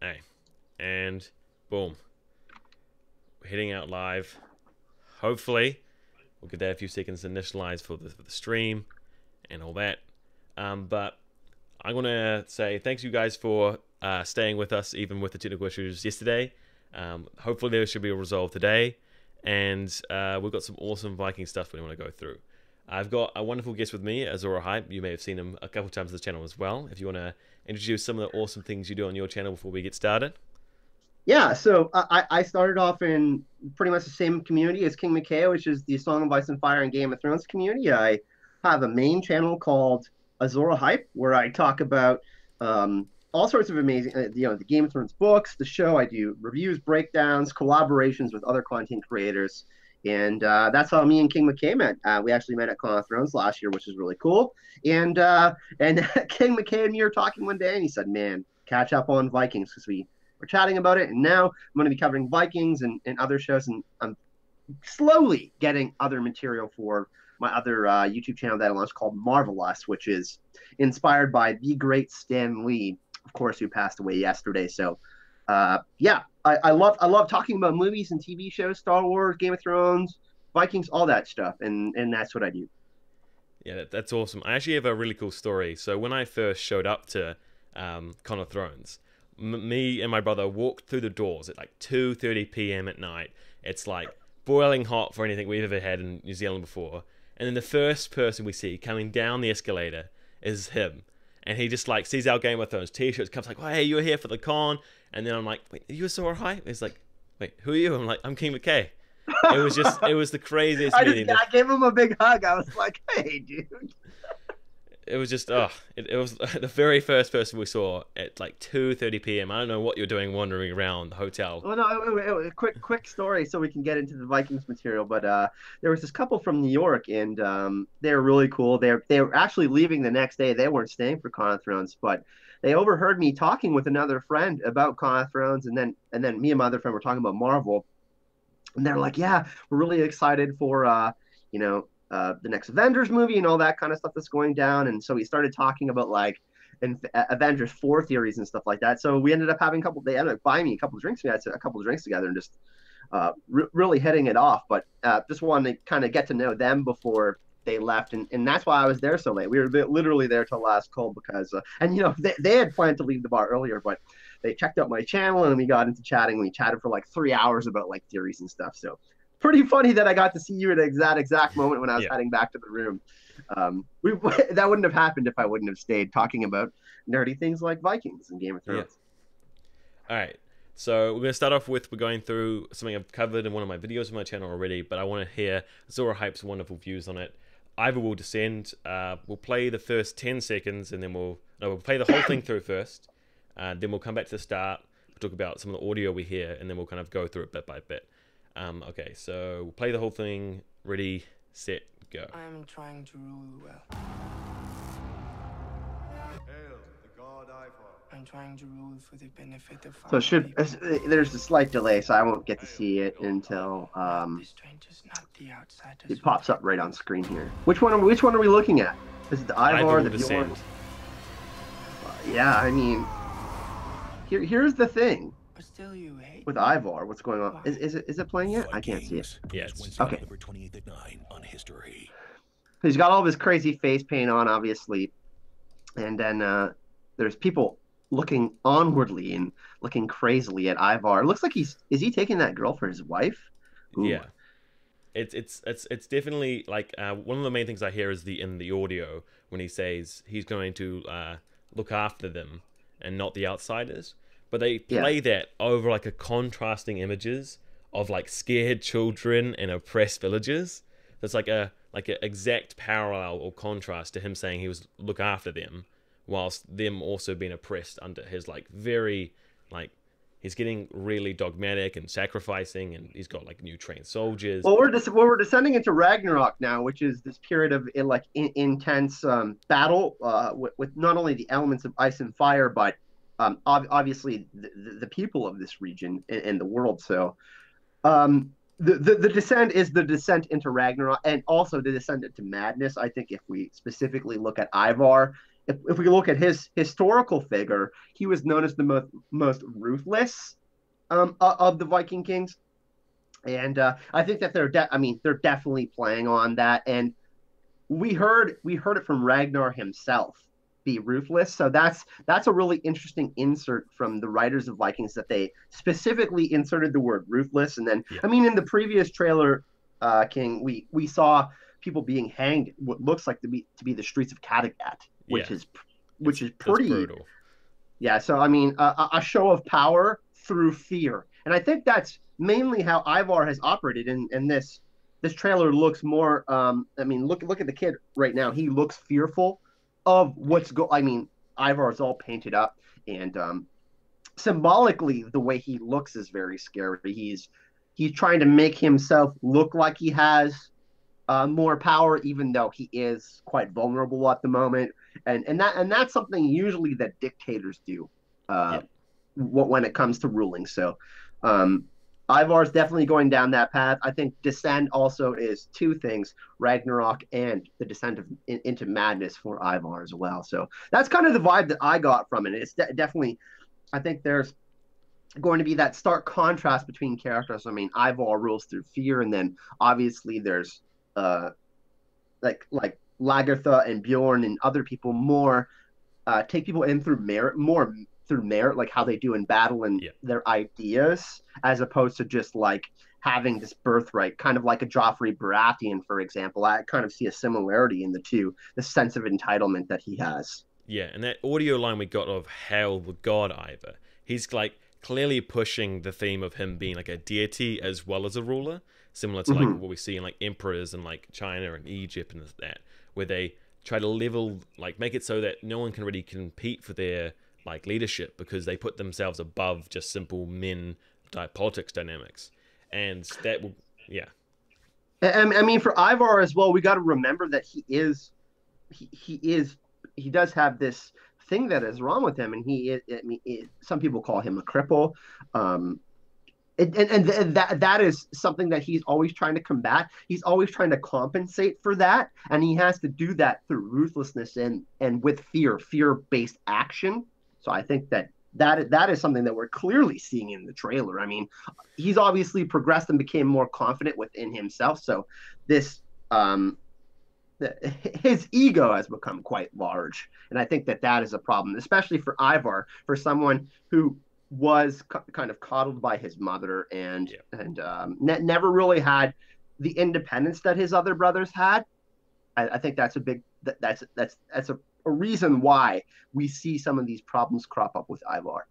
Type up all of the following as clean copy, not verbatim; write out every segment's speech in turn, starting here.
Hey, and boom, we're heading out live. Hopefully, we'll get that a few seconds initialized for the stream and all that. But I'm gonna say thanks you guys for staying with us even with the technical issues yesterday. Hopefully there should be a resolve today, and we've got some awesome Viking stuff we want to go through. I've got a wonderful guest with me, Azor Ahype. You may have seen him a couple times on the channel as well. If you want to introduce some of the awesome things you do on your channel before we get started. Yeah, so I started off in pretty much the same community as King McKay, which is the Song of Ice and Fire and Game of Thrones community. I have a main channel called Azor Ahype, where I talk about all sorts of amazing, the Game of Thrones books, the show. I do reviews, breakdowns, collaborations with other content creators, and that's how me and King McKay met. We actually met at Con of Thrones last year, which is really cool. And King McKay and me were talking one day, and he said, "Man, catch up on Vikings because we're chatting about it, and now I'm going to be covering Vikings and other shows, and I'm slowly getting other material for my other YouTube channel that I launched called Marvelous, which is inspired by the great Stan Lee, of course, who passed away yesterday. So, yeah, I love talking about movies and TV shows, Star Wars, Game of Thrones, Vikings, all that stuff, and that's what I do. Yeah, that's awesome. I actually have a really cool story. So when I first showed up to Con of Thrones, me and my brother walked through the doors at like 2:30 p.m. at night. It's like boiling hot for anything we've ever had in New Zealand before. And then the first person we see coming down the escalator is him. And he just like sees our Game of Thrones t-shirts, comes like, "Oh, hey, you're here for the con." And then I'm like, "Wait, are you Azor Ahype?" He's like, "Wait, who are you?" I'm like, "I'm King McKay." It was the craziest meeting. I gave him a big hug. I was like, "Hey, dude." It was just it was the very first person we saw at like 2:30 p.m. I don't know what you're doing wandering around the hotel. Well, no, quick story so we can get into the Vikings material. But there was this couple from New York, and they were really cool. They were actually leaving the next day. They weren't staying for Con of Thrones, but they overheard me talking with another friend about Con of Thrones, and then me and my other friend were talking about Marvel, and they're like, "Yeah, we're really excited for the next Avengers movie and all that kind of stuff that's going down." And so we started talking about like Avengers 4 theories and stuff like that. So we ended up having a couple. They ended up buying me a couple of drinks. We had a couple of drinks together and just really hitting it off. But just wanted to kind of get to know them before they left, and that's why I was there so late. We were literally there till last call because and they had planned to leave the bar earlier, but they checked out my channel and we got into chatting. We chatted for like 3 hours about like theories and stuff. So pretty funny that I got to see you at the exact moment when I was Yeah. heading back to the room. That wouldn't have happened if I wouldn't have stayed talking about nerdy things like Vikings and Game of Thrones. All right. So we're going to start off with we're going through something I've covered in one of my videos on my channel already, but I want to hear Azor Ahype's wonderful views on it. Ivor will descend. We'll play the first 10 seconds, and then we'll play the whole thing through first. Then we'll come back to the start. We'll talk about some of the audio we hear, and then we'll kind of go through it bit by bit. Okay, so we'll play the whole thing. Ready, set, go. I'm trying to rule well. Hail the god Ivor. I'm trying to rule for the benefit of So our people. there's a slight delay, so I won't get to see it until The strangers, not the outsiders. it pops up right on screen here. Which one are we looking at? Is it the Ivor, will the descend. Bjorn? Yeah, I mean, here's the thing But still you hate with me. Ivor. What's going on? Is it playing yet? I can't see it. Yeah, it's okay. November 28th at 9 on History. He's got all of his crazy face paint on, obviously, and then there's people looking onwardly and looking crazily at Ivar. It looks like is he taking that girl for his wife? Ooh. Yeah. It's definitely like one of the main things I hear is in the audio when he says he's going to look after them and not the outsiders. But they play that over like a contrasting images of like scared children and oppressed villagers. That's like a exact parallel or contrast to him saying he was look after them, whilst them also being oppressed under his like very like he's getting really dogmatic and sacrificing, and he's got like new trained soldiers. Well, we're descending into Ragnarok now, which is this period of intense battle with not only the elements of ice and fire, but obviously the people of this region and the world. So the descent is the descent into Ragnarok, and also the descent into madness. I think if we specifically look at Ivar, if we look at his historical figure, he was known as the most ruthless of the Viking kings, and I think that they're definitely playing on that, and we heard it from Ragnar himself, be ruthless. So that's a really interesting insert from the writers of Vikings, that they specifically inserted the word ruthless. And then Yeah. I mean, in the previous trailer, King, we saw people being hanged what looks like to be the streets of Kattegat, which Yeah. is It's pretty brutal. yeah. So I mean, a show of power through fear, and I think that's mainly how Ivar has operated in this. This trailer looks more. I mean, look at the kid right now. He looks fearful of what's go. I mean, Ivar is all painted up, and symbolically, the way he looks is very scary. He's trying to make himself look like he has more power, even though he is quite vulnerable at the moment. And that's something usually that dictators do Yeah. when it comes to ruling. So Ivar's definitely going down that path. I think Descend also is two things: Ragnarok and the descent into madness for Ivar as well. So that's kind of the vibe that I got from it. It's definitely, I think there's going to be that stark contrast between characters. I mean, Ivar rules through fear, and then obviously there's uh, like Lagertha and Bjorn and other people more take people in through merit, more through merit, like how they do in battle and Yeah. their ideas, as opposed to just like having this birthright, kind of like a Joffrey Baratheon, for example. I kind of see a similarity in the two, the sense of entitlement that he has. Yeah, and that audio line we got of Hail the God Ivar, he's like clearly pushing the theme of him being like a deity as well as a ruler, similar to like what we see in like emperors in like China and Egypt and that, where they try to level, like make it so that no one can really compete for their like leadership because they put themselves above just simple men politics dynamics, and that will, yeah. I mean, for Ivar as well, we got to remember that he does have this thing that is wrong with him, and he is. I mean, some people call him a cripple. Um, that is something that he's always trying to combat. He's always trying to compensate for that, and he has to do that through ruthlessness and with fear-based action. So I think that is something that we're clearly seeing in the trailer. I mean, he's obviously progressed and became more confident within himself. So this his ego has become quite large, and I think that is a problem, especially for Ivar, for someone who was kind of coddled by his mother and never really had the independence that his other brothers had. I think that's a big that's a reason why we see some of these problems crop up with Ivar.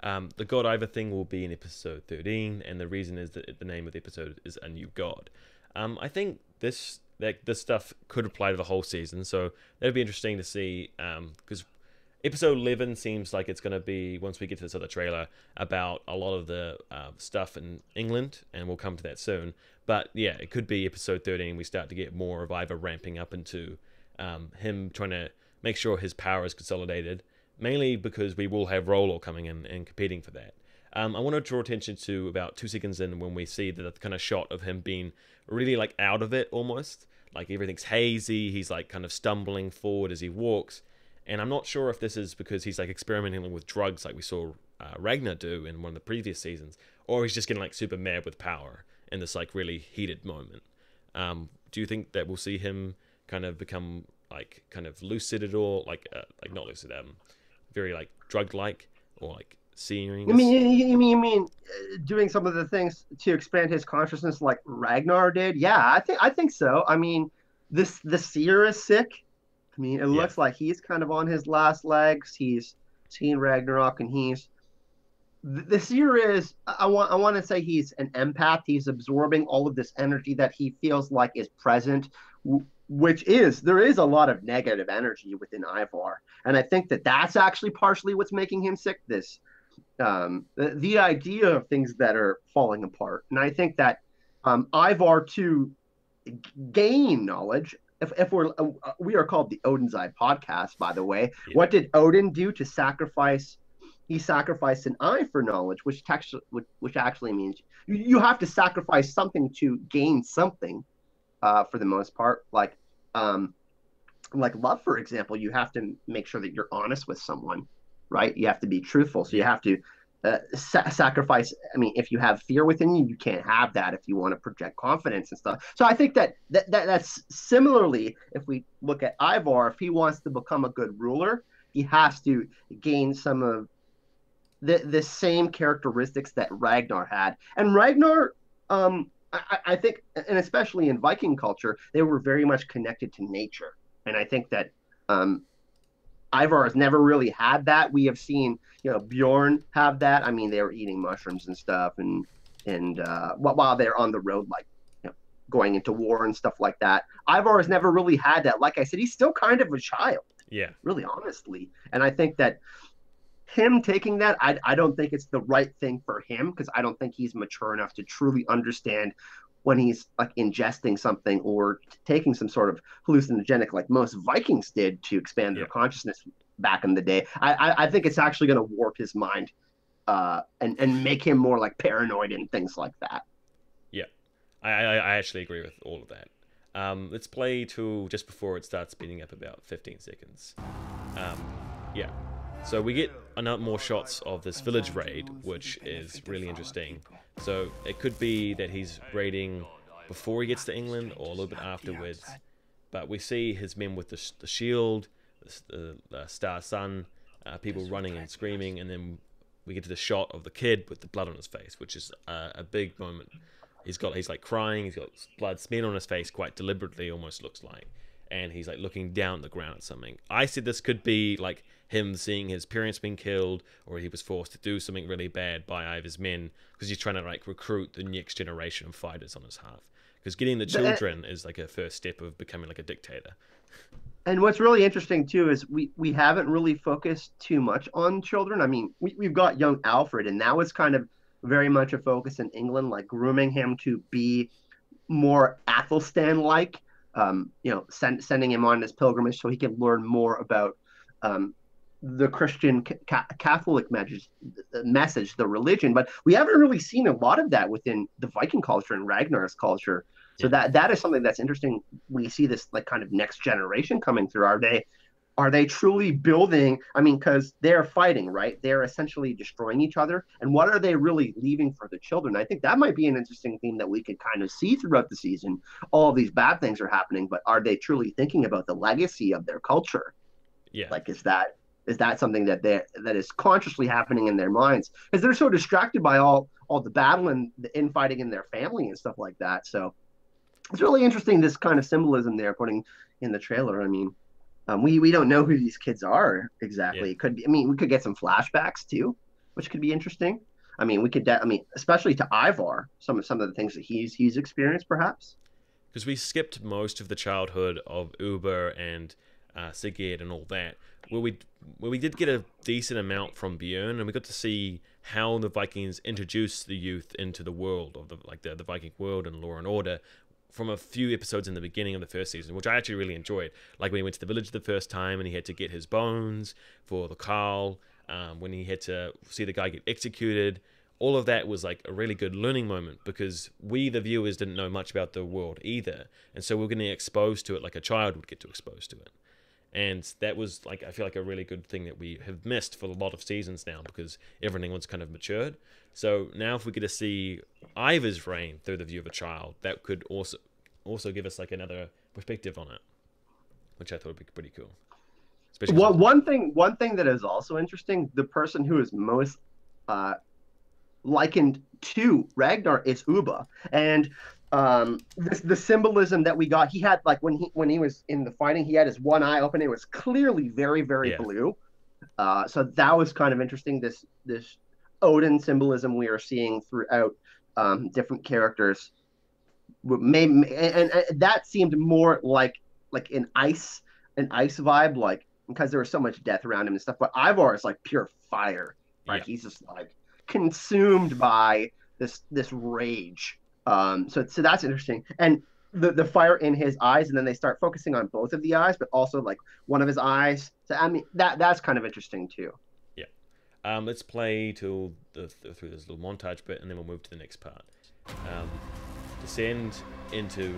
The God Ivar thing will be in episode 13, and the reason is that the name of the episode is A New God. I think this stuff could apply to the whole season, so that'd be interesting to see, because episode 11 seems like it's going to be, once we get to this other trailer, about a lot of the stuff in England, and we'll come to that soon. But yeah, it could be episode 13, we start to get more of Ivar ramping up into him trying to make sure his power is consolidated, mainly because we will have Rollos coming in and competing for that. I want to draw attention to about 2 seconds in when we see the kind of shot of him being really like out of it almost. Like everything's hazy, he's like kind of stumbling forward as he walks. And I'm not sure if this is because he's like experimenting with drugs like we saw Ragnar do in one of the previous seasons, or he's just getting like super mad with power in this like really heated moment. Do you think that we'll see him kind of become like kind of lucid at all? Like not lucid, very like drug-like, or like seeing? I mean, you mean doing some of the things to expand his consciousness like Ragnar did? Yeah, I think so. I mean, the seer is sick. I mean, it looks like he's kind of on his last legs. He's seen Ragnarok, and the seer is. I want to say he's an empath. He's absorbing all of this energy that he feels like is present, which is, there is a lot of negative energy within Ivar, and I think that's actually partially what's making him sick. This the idea of things that are falling apart, and I think that Ivar to gain knowledge. If we are called the Odin's Eye podcast, by the way. Yeah. What did Odin do to sacrifice? He sacrificed an eye for knowledge, which actually means you have to sacrifice something to gain something, for the most part. Like like love, for example, you have to make sure that you're honest with someone, right? You have to be truthful. So you have to sacrifice. I mean, if you have fear within you, you can't have that if you want to project confidence and stuff. So I think that's similarly, if we look at Ivar, if he wants to become a good ruler, he has to gain some of the same characteristics that Ragnar had. And Ragnar, I think, and especially in Viking culture, they were very much connected to nature. And I think that Ivar has never really had that. We have seen, Bjorn have that. I mean, they were eating mushrooms and stuff, and while they're on the road, like going into war and stuff like that. Ivar has never really had that. Like I said, he's still kind of a child. Yeah. Really, honestly, and I think that him taking that, I don't think it's the right thing for him because I don't think he's mature enough to truly understand when he's like ingesting something or taking some sort of hallucinogenic like most Vikings did to expand their consciousness back in the day. I think it's actually going to warp his mind and make him more like paranoid and things like that. Yeah, I actually agree with all of that. Let's play till just before it starts speeding up about 15 seconds. Yeah. So we get more shots of this village raid, which is really interesting. So it could be that he's raiding before he gets to England or a little bit afterwards. But we see his men with the shield, the star sun, people running and screaming, and then we get to the shot of the kid with the blood on his face, which is a big moment. He's like crying, he's got blood smeared on his face quite deliberately, almost looks like. And he's like looking down at the ground at something. I said this could be like him seeing his parents being killed, or he was forced to do something really bad by Ivar's men because he's trying to like recruit the next generation of fighters on his half. Because getting the children is like a first step of becoming like a dictator. And what's really interesting too is we haven't really focused too much on children. I mean, we've got young Alfred, and now it's kind of very much a focus in England, like grooming him to be more Athelstan-like. Sending him on this pilgrimage so he can learn more about the Christian Catholic message, the religion. But we haven't really seen a lot of that within the Viking culture and Ragnar's culture. So that is something that's interesting. We see this like kind of next generation coming through. Are they truly building? I mean, because they're fighting, right? They're essentially destroying each other. And what are they really leaving for the children? I think that might be an interesting theme that we could kind of see throughout the season. All of these bad things are happening, but are they truly thinking about the legacy of their culture? Yeah. Like, is that something that is consciously happening in their minds? Because they're so distracted by all the battle and the infighting in their family and stuff like that. So it's really interesting, this kind of symbolism they're putting in the trailer. I mean, we don't know who these kids are exactly. Yeah. It could be. I mean, we could get some flashbacks too, which could be interesting. I mean, especially to Ivar, some of the things that he's experienced, perhaps. Because we skipped most of the childhood of Uber and Sigurd and all that. Where we did get a decent amount from Bjorn, and we got to see how the Vikings introduced the youth into the world of the Viking world and law and order, from a few episodes in the beginning of the first season, which I actually really enjoyed. Like when he went to the village the first time and he had to get his bones for the Carl, when he had to see the guy get executed. All of that was like a really good learning moment because we, the viewers, didn't know much about the world either. And so we're getting exposed to it like a child would get to expose to it. And that was, like, I feel like a really good thing that we have missed for a lot of seasons now because everything was kind of matured. So now if we get to see Ivar's reign through the view of a child, that could also give us like another perspective on it, which I thought would be pretty cool. Well, one thing that is also interesting, the person who is most likened to Ragnar is Ubba. And the symbolism that we got, he had like when he was in the fighting, he had his one eye open. It was clearly very, very blue. So that was kind of interesting. This Odin symbolism we are seeing throughout different characters. And that seemed more like an ice vibe, like because there was so much death around him and stuff. But Ivar is like pure fire, right? He's just like consumed by this rage. So that's interesting. And the fire in his eyes, and then they start focusing on both of the eyes, but also like one of his eyes. So I mean that's kind of interesting too. Yeah. Let's play through this little montage bit, and then we'll move to the next part. Descend into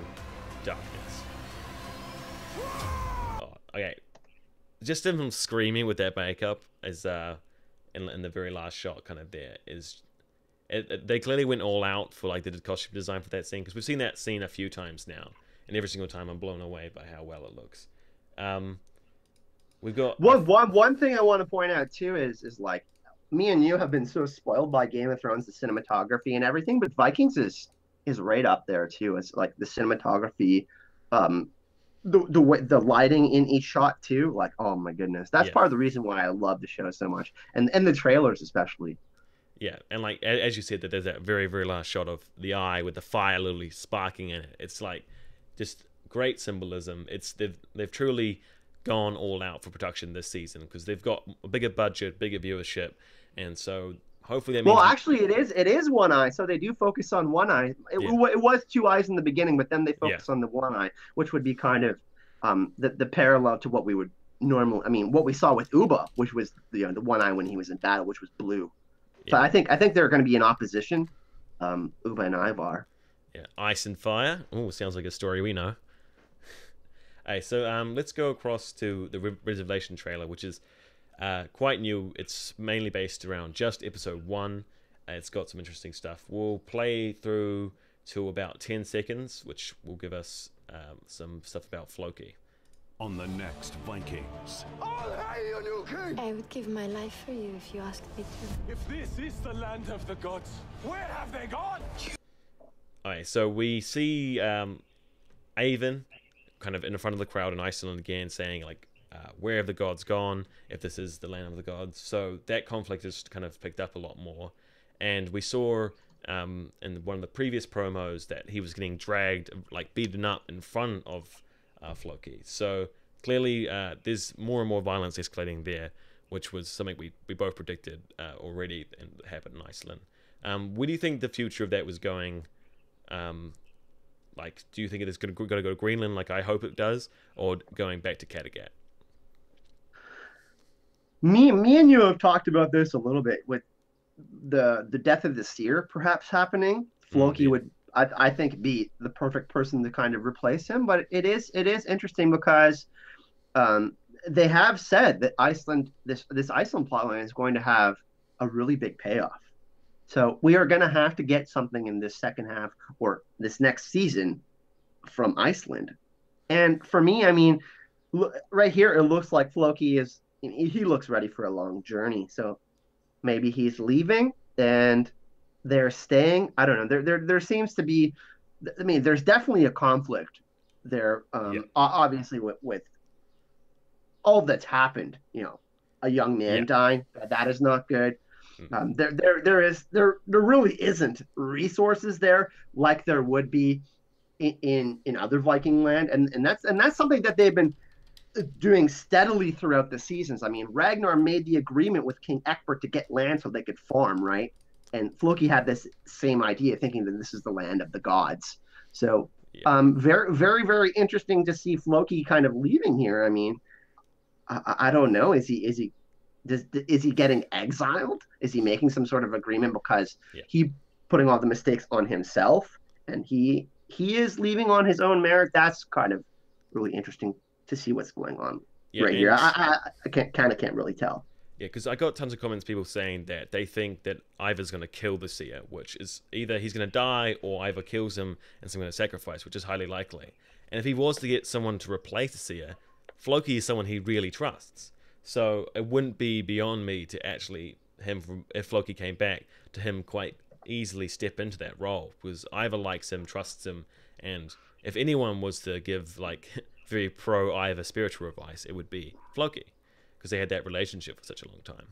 darkness. Oh, just him screaming with that makeup is in the very last shot kind of there is they clearly went all out for like the costume design for that scene, because we've seen that scene a few times now, and every single time I'm blown away by how well it looks. We've got one thing I want to point out too is like me and you have been so spoiled by Game of Thrones, the cinematography and everything, but Vikings is right up there too. It's like the cinematography, the lighting in each shot too. Like, oh my goodness, that's part of the reason why I love the show so much, and the trailers especially. Yeah, and like as you said, that there's that very very last shot of the eye with the fire literally sparking in it. It's like just great symbolism. They've truly gone all out for production this season, because they've got a bigger budget, bigger viewership, and so hopefully that means. Well, actually, it is one eye, so they do focus on one eye. It was two eyes in the beginning, but then they focus on the one eye, which would be kind of the parallel to what we would normally. I mean, what we saw with Uba, which was the one eye when he was in battle, which was blue. So I think they're going to be in opposition, Uba and Ivar. Yeah, ice and fire. Oh, sounds like a story we know. Hey, so let's go across to the Reservation trailer, which is quite new. It's mainly based around just episode 1. It's got some interesting stuff. We'll play through to about 10 seconds, which will give us some stuff about Floki. On the next Vikings. All hail, new king! I would give my life for you if you asked me to. If this is the land of the gods, where have they gone? Alright, so we see Avon kind of in front of the crowd in Iceland again, saying like, where have the gods gone, if this is the land of the gods. So that conflict has kind of picked up a lot more. And we saw in one of the previous promos that he was getting dragged, like beaten up in front of Floki. So clearly there's more and more violence escalating there, which was something we both predicted already and happened in Iceland. Where do you think the future of that was going? Like, do you think it is going to go to Greenland like I hope it does, or going back to Kattegat? Me and you have talked about this a little bit with the death of the seer perhaps happening. Floki would, I think, be the perfect person to kind of replace him. But it is interesting because they have said that this Iceland plotline is going to have a really big payoff. So we are going to have to get something in this second half or this next season from Iceland. And for me, I mean, right here, it looks like Floki he looks ready for a long journey. So maybe he's leaving and they're staying. I don't know. There seems to be, I mean, there's definitely a conflict there. Obviously with all that's happened, a young man dying, that is not good. There really isn't resources there like there would be in other Viking land, and that's something that they've been doing steadily throughout the seasons. I mean, Ragnar made the agreement with King Egbert to get land so they could farm, right? And Floki had this same idea, thinking that this is the land of the gods. So, very, very, very interesting to see Floki kind of leaving here. I mean, I don't know. Is he getting exiled? Is he making some sort of agreement because he putting all the mistakes on himself and he is leaving on his own merit? That's kind of really interesting to see what's going on right here. I can't really tell. Yeah, because I got tons of comments, people saying that they think that Ivar's going to kill the seer, which is either he's going to die or Ivar kills him and someone to sacrifice, which is highly likely. And if he was to get someone to replace the seer, Floki is someone he really trusts. So it wouldn't be beyond me to actually if Floki came back, to him quite easily step into that role, because Ivar likes him, trusts him, and if anyone was to give like very pro Ivar spiritual advice, it would be Floki, because they had that relationship for such a long time.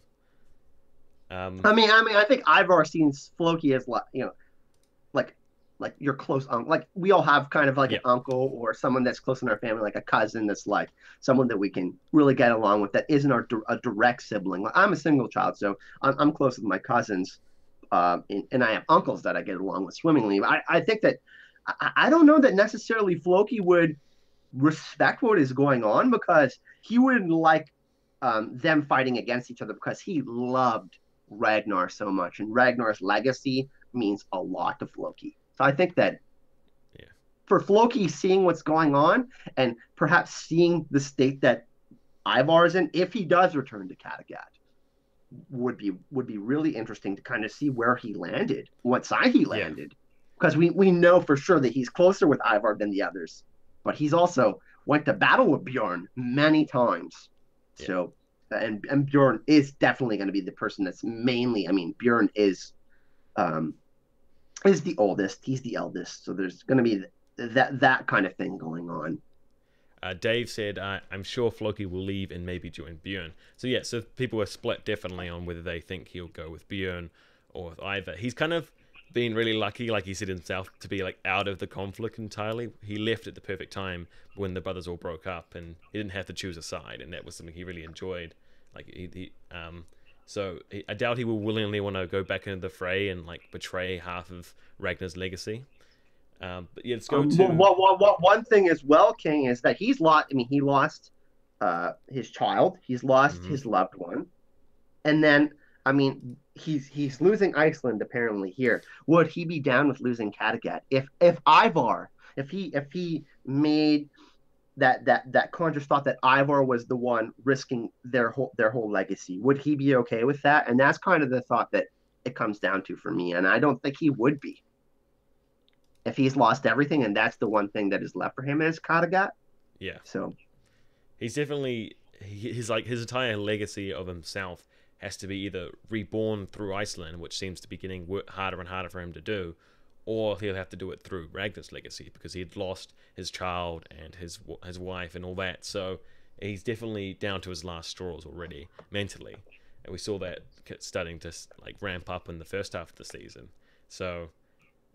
I think Ivar sees Floki as like your close uncle. Like we all have kind of like an uncle or someone that's close in our family, like a cousin that's like someone that we can really get along with that isn't a direct sibling. Like, I'm a single child, so I'm close with my cousins, and I have uncles that I get along with swimmingly. I think that I don't know that necessarily Floki would respect what is going on, because he wouldn't like them fighting against each other, because he loved Ragnar so much, and Ragnar's legacy means a lot to Floki. So I think that for Floki, seeing what's going on and perhaps seeing the state that Ivar is in, if he does return to Kattegat, would be really interesting to kind of see where he landed, what side he landed, because we know for sure that he's closer with Ivar than the others, but he's also went to battle with Bjorn many times. So and Bjorn is definitely going to be the person that's mainly. I mean, Bjorn is the oldest. He's the eldest, so there's going to be that kind of thing going on. Dave said, I'm sure Floki will leave and maybe join Bjorn. So yeah, so people are split definitely on whether they think he'll go with Bjorn or with Ivar. He's kind of been really lucky, like he said himself, to be like out of the conflict entirely. He left at the perfect time when the brothers all broke up, and he didn't have to choose a side, and that was something he really enjoyed. Like I doubt he will willingly want to go back into the fray and like betray half of Ragnar's legacy. But yeah, let's go to one thing as well, King, is that he's lost. I mean, he lost his child. He's lost his loved one, and then I mean, he's losing Iceland apparently here. Would he be down with losing Kattegat if Ivar, if he made that conscious thought that Ivar was the one risking their whole legacy? Would he be okay with that? And that's kind of the thought that it comes down to for me. And I don't think he would be. If he's lost everything and that's the one thing that is left for him is Kattegat. Yeah. So he's definitely his entire legacy of himself has to be either reborn through Iceland, which seems to be getting harder and harder for him to do, or he'll have to do it through Ragnar's legacy because he'd lost his child and his wife and all that. So he's definitely down to his last straws already mentally, and we saw that starting to like ramp up in the first half of the season. So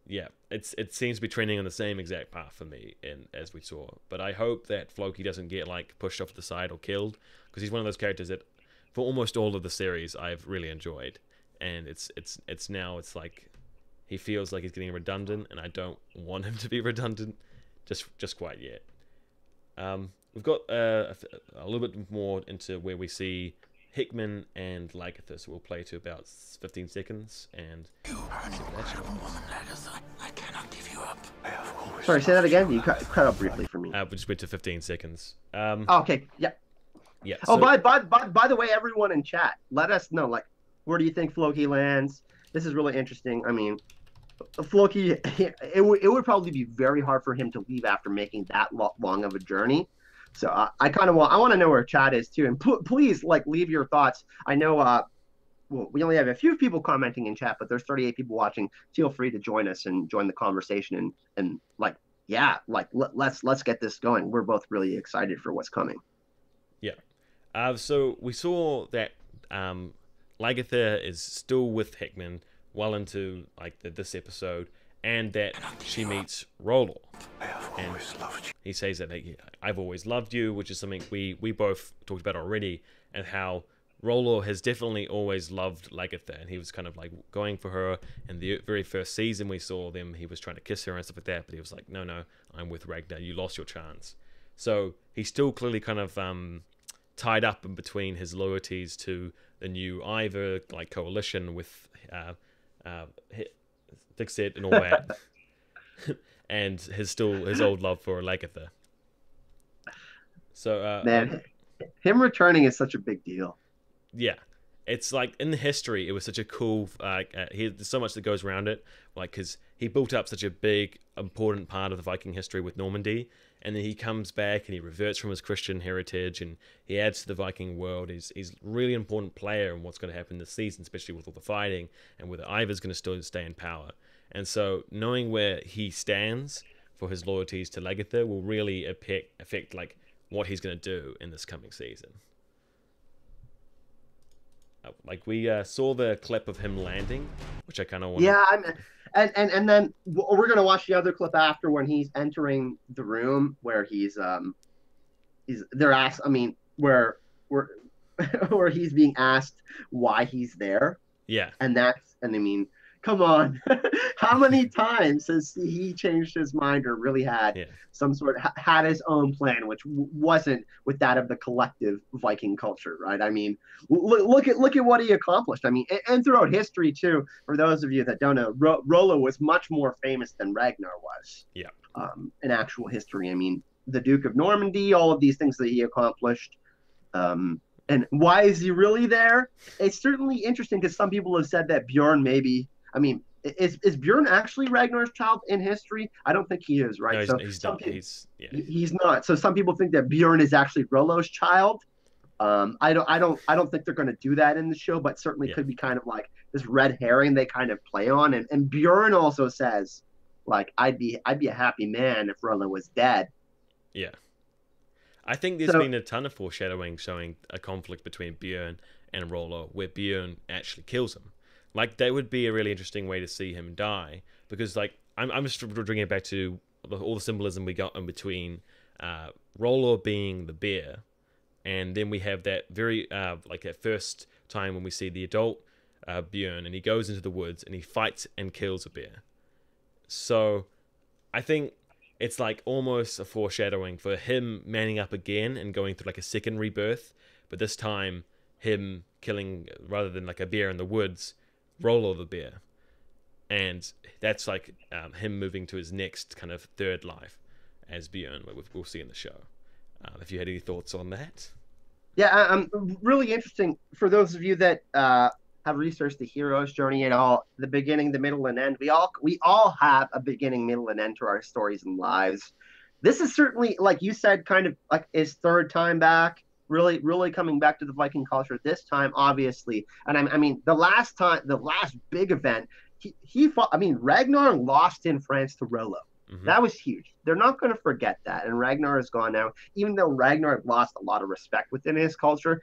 yeah, it seems to be trending on the same exact path for me, as we saw. But I hope that Floki doesn't get like pushed off to the side or killed, because he's one of those characters that, for almost all of the series, I've really enjoyed. And it's now like he feels like he's getting redundant, and I don't want him to be redundant just quite yet. We've got a little bit more into where we see Hickman and Lagertha, so we'll play to about 15 seconds and You are an incredible woman, Lagertha. I cannot give you up. I have always sorry, say that again. You cut out briefly for me. we just went to 15 seconds. Okay, yeah. Yeah. Oh, by the way, everyone in chat, let us know, like, where do you think Floki lands? This is really interesting. I mean, Floki, it would probably be very hard for him to leave after making that long of a journey. So I want to know where chat is too, and please like leave your thoughts. I know well, we only have a few people commenting in chat, but there's 38 people watching. Feel free to join us and join the conversation and like let's get this going. We're both really excited for what's coming. Yeah. So we saw that Lagertha is still with Hickman well into like this episode, and that she meets Rollos. I have always loved you. He says that I've always loved you, which is something we both talked about already, and how Rollos has definitely always loved Lagertha, and he was kind of like going for her. In the very first season we saw them, he was trying to kiss her and stuff like that, but he was like, no, I'm with Ragnar, you lost your chance. So he's still clearly kind of tied up in between his loyalties to the new Ivar like coalition with Dixit and all that, and his old love for Lagertha. So man, him returning is such a big deal. Yeah, it's like in the history, it was such a cool. There's so much that goes around it, like because he built up such a big, important part of the Viking history with Normandy, and then he comes back and he reverts from his Christian heritage and he adds to the Viking world. He's a really important player in what's going to happen this season, especially with all the fighting and whether Ivar's going to still stay in power. And so knowing where he stands for his loyalties to Lagertha will really affect like what he's going to do in this coming season. Like we saw the clip of him landing, which I kind of want. Yeah, and then we're gonna watch the other clip after when he's entering the room where they're asked. I mean, where he's being asked why he's there. Yeah, and I mean, come on, how many times has he changed his mind or really had some sort of had his own plan, which wasn't with that of the collective Viking culture, right? I mean, look at what he accomplished. I mean, and throughout history too. For those of you that don't know, Rollo was much more famous than Ragnar was. Yeah. In actual history, I mean, the Duke of Normandy, all of these things that he accomplished. And why is he really there? It's certainly interesting because some people have said that Bjorn maybe. I mean, is Bjorn actually Ragnar's child in history? I don't think he is, right? No, So he's some not. people, Yeah. he's not. So some people think that Bjorn is actually Rollo's child. I don't think they're going to do that in the show, but certainly Yeah. could be kind of like this red herring they kind of play on. And Bjorn also says, like, I'd be a happy man if Rollo was dead. Yeah. I think there's So been a ton of foreshadowing showing a conflict between Bjorn and Rollo, where Bjorn actually kills him. Like, that would be a really interesting way to see him die, because, like, I'm just bringing it back to all the symbolism we got in between Rollo being the bear, and then we have that very, like, that first time when we see the adult Bjorn, and he goes into the woods, and he fights and kills a bear. So, I think it's like almost a foreshadowing for him manning up again and going through like a second rebirth, but this time him killing, rather than like a bear in the woods, Rollo the bear. And that's like him moving to his next kind of third life as Bjorn, we'll see in the show. If you had any thoughts on that? yeah, I'm really interesting for those of you that have researched the hero's journey and all the beginning, the middle, and end. We all have a beginning, middle, and end to our stories and lives. This is certainly, like you said, kind of like his third time back. Really coming back to the Viking culture this time, obviously. And I mean, the last big event, he fought. I mean, Ragnar lost in France to Rollo. Mm-hmm. That was huge. They're not going to forget that. And Ragnar is gone now. Even though Ragnar lost a lot of respect within his culture,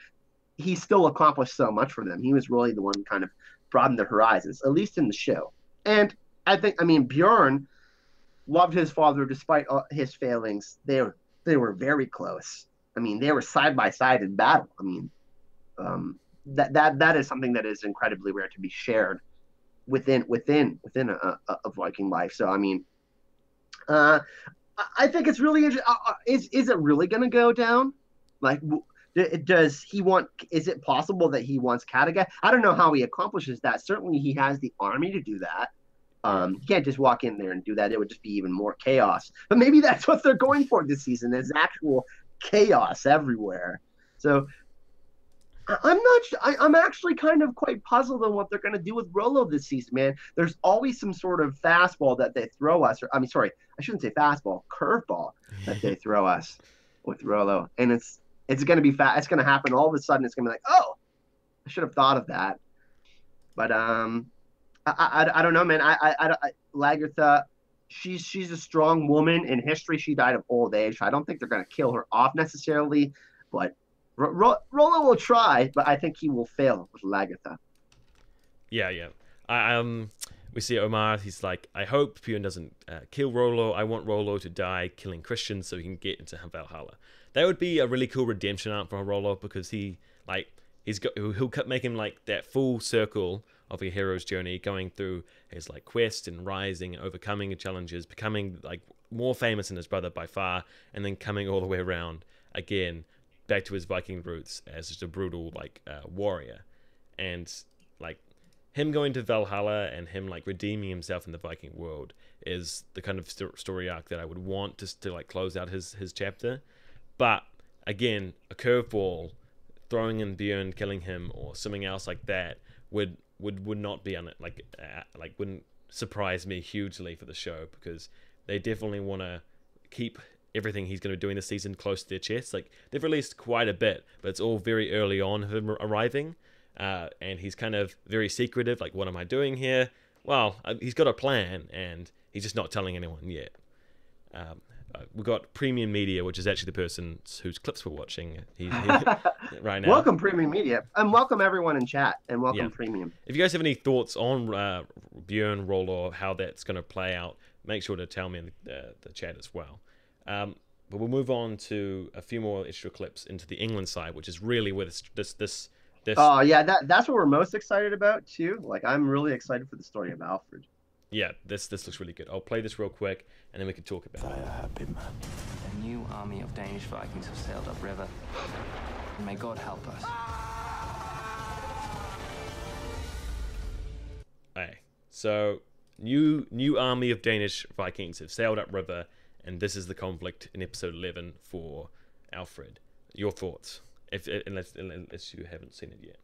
he still accomplished so much for them. He was really the one who kind of broadened the horizons, at least in the show. And I mean, Bjorn loved his father despite his failings. They were very close. I mean, they were side by side in battle. I mean, that is something that is incredibly rare to be shared within a Viking life. So I mean, I think it's really interesting. Is it really going to go down? Like, does he want? Is it possible that he wants Kattegat? I don't know how he accomplishes that. Certainly, he has the army to do that. You can't just walk in there and do that. It would just be even more chaos. But maybe that's what they're going for this season. There's actual chaos everywhere. So I'm actually kind of quite puzzled on what they're going to do with Rollo this season, man. There's always some sort of fastball that they throw us. I shouldn't say fastball, curveball that they throw us with Rollo, and it's going to be It's going to happen all of a sudden. It's going to be like, oh, I should have thought of that. But I don't know, man. Lagertha, she's a strong woman. In history, she died of old age. I don't think they're going to kill her off necessarily, but Rollo will try, but I think he will fail with Lagertha. Yeah. We see Omar. He's like, I hope Bjorn doesn't kill Rollo. I want Rollo to die killing Christians so he can get into Valhalla. That would be a really cool redemption arc for Rollo, because he'll make him like that full circle of a hero's journey, going through his like quest and rising, overcoming challenges, becoming like more famous than his brother by far, and then coming all the way around again back to his Viking roots as just a brutal like warrior. And like him going to Valhalla and him like redeeming himself in the Viking world is the kind of story arc that I would want to like close out his chapter. But again, a curveball, throwing in Bjorn, killing him, or something else like that would not be on it. Like wouldn't surprise me hugely for the show, because they definitely want to keep everything he's going to be doing this season close to their chest. Like, they've released quite a bit, but it's all very early on him arriving, and he's kind of very secretive. Like, what am I doing here? Well, he's got a plan, and he's just not telling anyone yet. We've got Premium Media, which is actually the person whose clips we're watching right now. Welcome, Premium Media. And welcome everyone in chat, and welcome Premium. If you guys have any thoughts on Bjorn, Rollo, how that's going to play out, make sure to tell me in the chat as well. But we'll move on to a few more extra clips into the England side, which is really where this. Oh yeah, that's what we're most excited about too. Like, I'm really excited for the story of Alfred. Yeah, this looks really good. I'll play this real quick, and then we can talk about it. Happy man. A new army of Danish Vikings have sailed upriver. And may God help us. Okay, so new army of Danish Vikings have sailed upriver, and this is the conflict in episode 11 for Alfred. Your thoughts? unless you haven't seen it yet.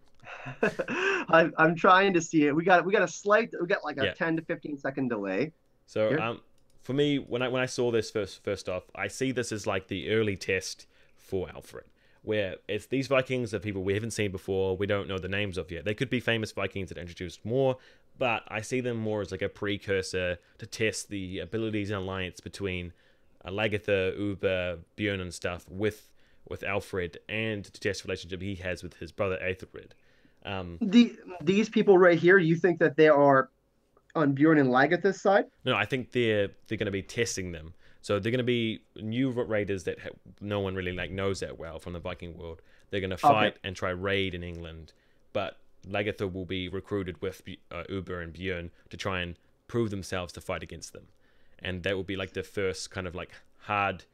I'm trying to see it. We got like a 10 to 15 second delay. So for me, when I saw this first off, I see this as like the early test for Alfred, where it's these Vikings are people we haven't seen before, we don't know the names of yet. They could be famous Vikings that are introduced more, but I see them more as like a precursor to test the abilities and alliance between Lagertha, Uber, Björn and stuff with Alfred, and to test the relationship he has with his brother Aethelred. These people right here, you think that they are on Bjorn and Lagertha's side? No, I think they're going to be testing them. So they're going to be new raiders that no one really like knows that well from the Viking world. They're going to fight and try raid in England, but Lagertha will be recruited with Uber and Björn to try and prove themselves to fight against them, and that will be like the first kind of like hard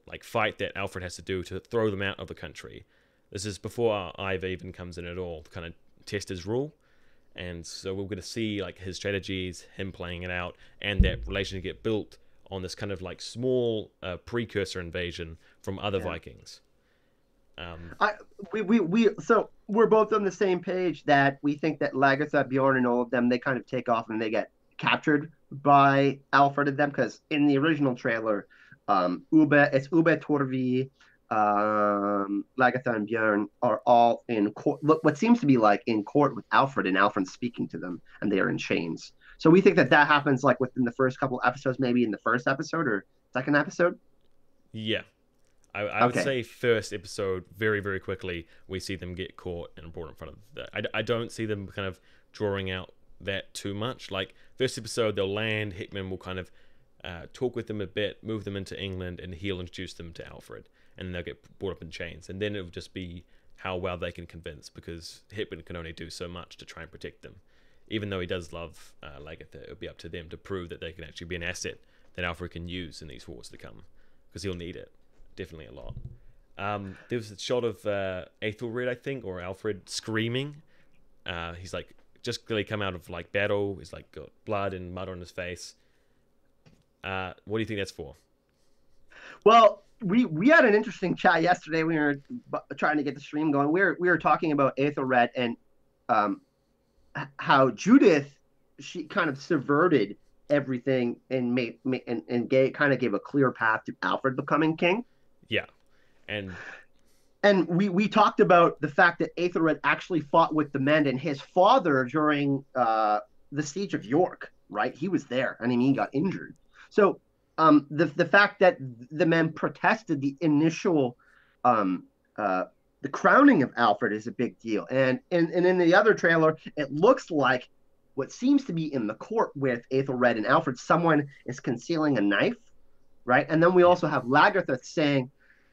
like fight that Alfred has to do to throw them out of the country. This is before Ivar even comes in at all to kind of test his rule. And so we're going to see like his strategies, him playing it out, and that relationship get built on this kind of like small precursor invasion from other Vikings. So we're both on the same page that we think that Lagertha, Bjorn, and all of them, they kind of take off and they get captured by Alfred and them, because in the original trailer, Ube, Torvi, Lagertha and Bjorn are all in court. Look, what seems to be like in court with Alfred, and Alfred speaking to them, and they are in chains. So we think that happens like within the first couple episodes, maybe in the first episode or second episode. Yeah, I would say first episode, very very quickly we see them get caught and brought in front of that. I don't see them kind of drawing out that too much. Like first episode, they'll land. Hickman will kind of talk with them a bit, move them into England, and he'll introduce them to Alfred. And then they'll get brought up in chains. And then it'll just be how well they can convince, because Hickman can only do so much to try and protect them. Even though he does love Lagertha, it'll be up to them to prove that they can actually be an asset that Alfred can use in these wars to come. Because he'll need it. Definitely a lot. There was a shot of Aethelred, I think, or Alfred screaming. He's like just really come out of like battle. He's like got blood and mud on his face. What do you think that's for? Well, we had an interesting chat yesterday. We were trying to get the stream going. We were talking about Aethelred and how Judith, she kind of subverted everything and kind of gave a clear path to Alfred becoming king. Yeah, and we talked about the fact that Aethelred actually fought with the men and his father during the siege of York. Right, he was there, and I mean he got injured. So the fact that the men protested the initial the crowning of Alfred is a big deal. And in the other trailer, it looks like what seems to be in the court with Aethelred and Alfred, someone is concealing a knife, right? And then we also have Lagertha saying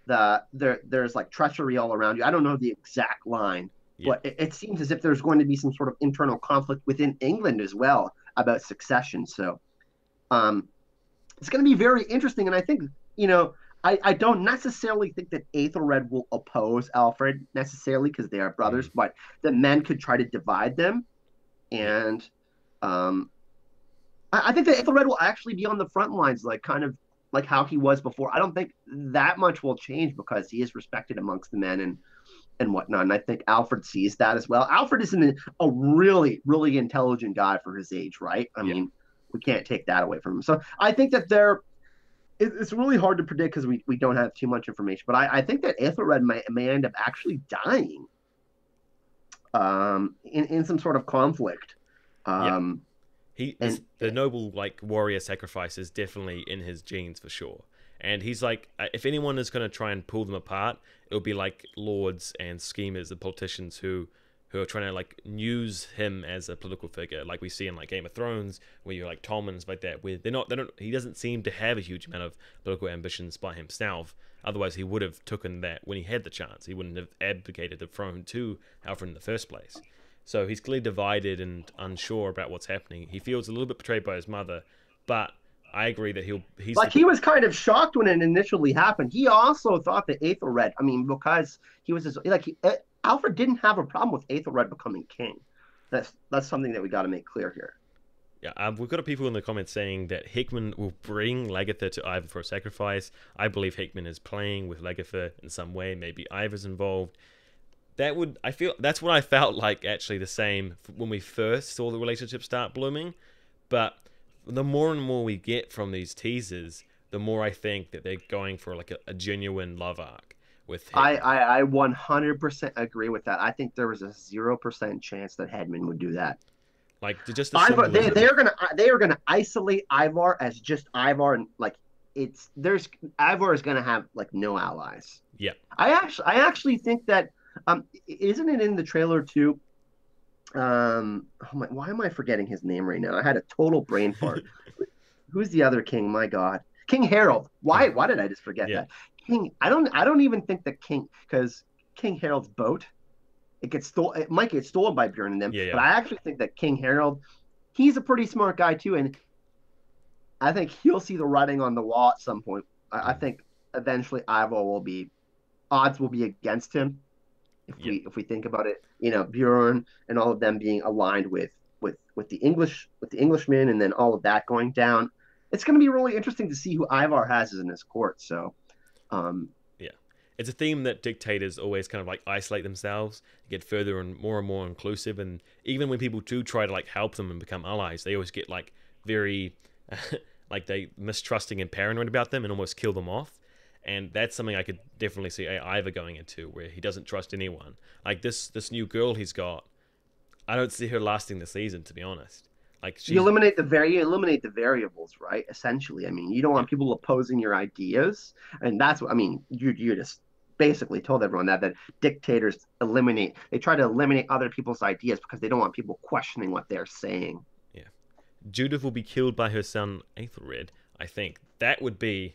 there's like treachery all around you. I don't know the exact line, but it seems as if there's going to be some sort of internal conflict within England as well about succession. So it's going to be very interesting. And I think, I don't necessarily think that Aethelred will oppose Alfred necessarily because they are brothers, but the men could try to divide them. And I think that Aethelred will actually be on the front lines, like kind of like how he was before. I don't think that much will change because he is respected amongst the men and whatnot. And I think Alfred sees that as well. Alfred is a really, really intelligent guy for his age, right? I mean, we can't take that away from him. So I think that it's really hard to predict because we don't have too much information. But I think that Aethelred may end up actually dying in some sort of conflict. The noble like warrior sacrifice is definitely in his genes for sure. And he's like, if anyone is going to try and pull them apart, it'll be like lords and schemers, the politicians who are trying to like use him as a political figure, like we see in like Game of Thrones, where you're like Tommen and stuff like that, where he doesn't seem to have a huge amount of political ambitions by himself. Otherwise, he would have taken that when he had the chance. He wouldn't have abdicated the throne to Alfred in the first place. So he's clearly divided and unsure about what's happening. He feels a little bit betrayed by his mother, but I agree that he was kind of shocked when it initially happened. He also thought that Aethelred, because he was Alfred didn't have a problem with Aethelred becoming king. That's something that we got to make clear here. Yeah, we've got people in the comments saying that Hickman will bring Lagertha to Ivor for a sacrifice. I believe Hickman is playing with Lagertha in some way. Maybe Ivor's involved. I feel that's what I felt like actually the same when we first saw the relationship start blooming. But the more and more we get from these teasers, the more I think that they're going for like a genuine love arc with Hickman. I 100% agree with that. I think there was a 0% chance that Hedman would do that. Like just the Ivor, symbolism. they are gonna isolate Ivar as just Ivar, and like Ivar is gonna have like no allies. Yeah. I actually think that isn't it in the trailer too? Why am I forgetting his name right now? I had a total brain fart. Who's the other king? My God, King Harold. Why did I just forget that? King. I don't even think that because King Harold's boat. It might get stolen by Bjorn and them. Yeah. But I actually think that King Harold, he's a pretty smart guy too, and I think he'll see the writing on the wall at some point. I think eventually odds will be against him if we think about it. Bjorn and all of them being aligned with the Englishmen, and then all of that going down. It's going to be really interesting to see who Ivar has in his court. So, it's a theme that dictators always kind of like isolate themselves, get further and more inclusive, and even when people do try to like help them and become allies, they always get like very like they mistrusting and paranoid about them and almost kill them off. And that's something I could definitely see Ivor going into, where he doesn't trust anyone. Like this new girl he's got, I don't see her lasting the season, to be honest. Like you eliminate the variables, right? Essentially, I mean, you don't want people opposing your ideas, and that's what I mean. You just basically told everyone that dictators try to eliminate other people's ideas because they don't want people questioning what they're saying. Yeah, Judith will be killed by her son Aethelred. I think that would be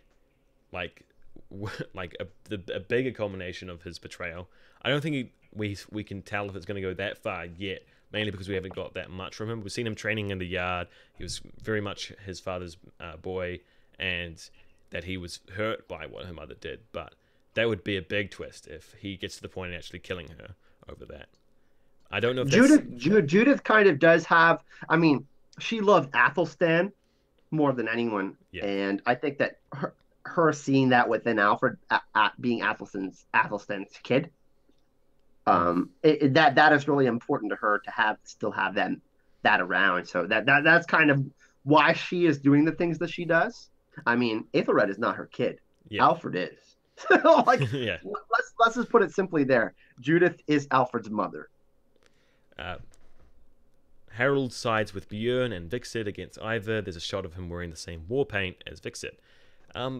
like a bigger culmination of his betrayal. I don't think we can tell if it's going to go that far yet, mainly because we haven't got that much from him. We've seen him training in the yard. He was very much his father's boy, and that he was hurt by what her mother did. But that would be a big twist if he gets to the point of actually killing her over that. I don't know if Judith kind of does have. I mean, she loved Athelstan more than anyone, and I think that her seeing that within Alfred being Athelstan's kid, that is really important to her to still have that around. So that's kind of why she is doing the things that she does. I mean, Aethelred is not her kid. Alfred is. Let's just put it simply there. Judith is Alfred's mother. Harold sides with Björn and Vixit against Ivor. There's a shot of him wearing the same war paint as Vixit. I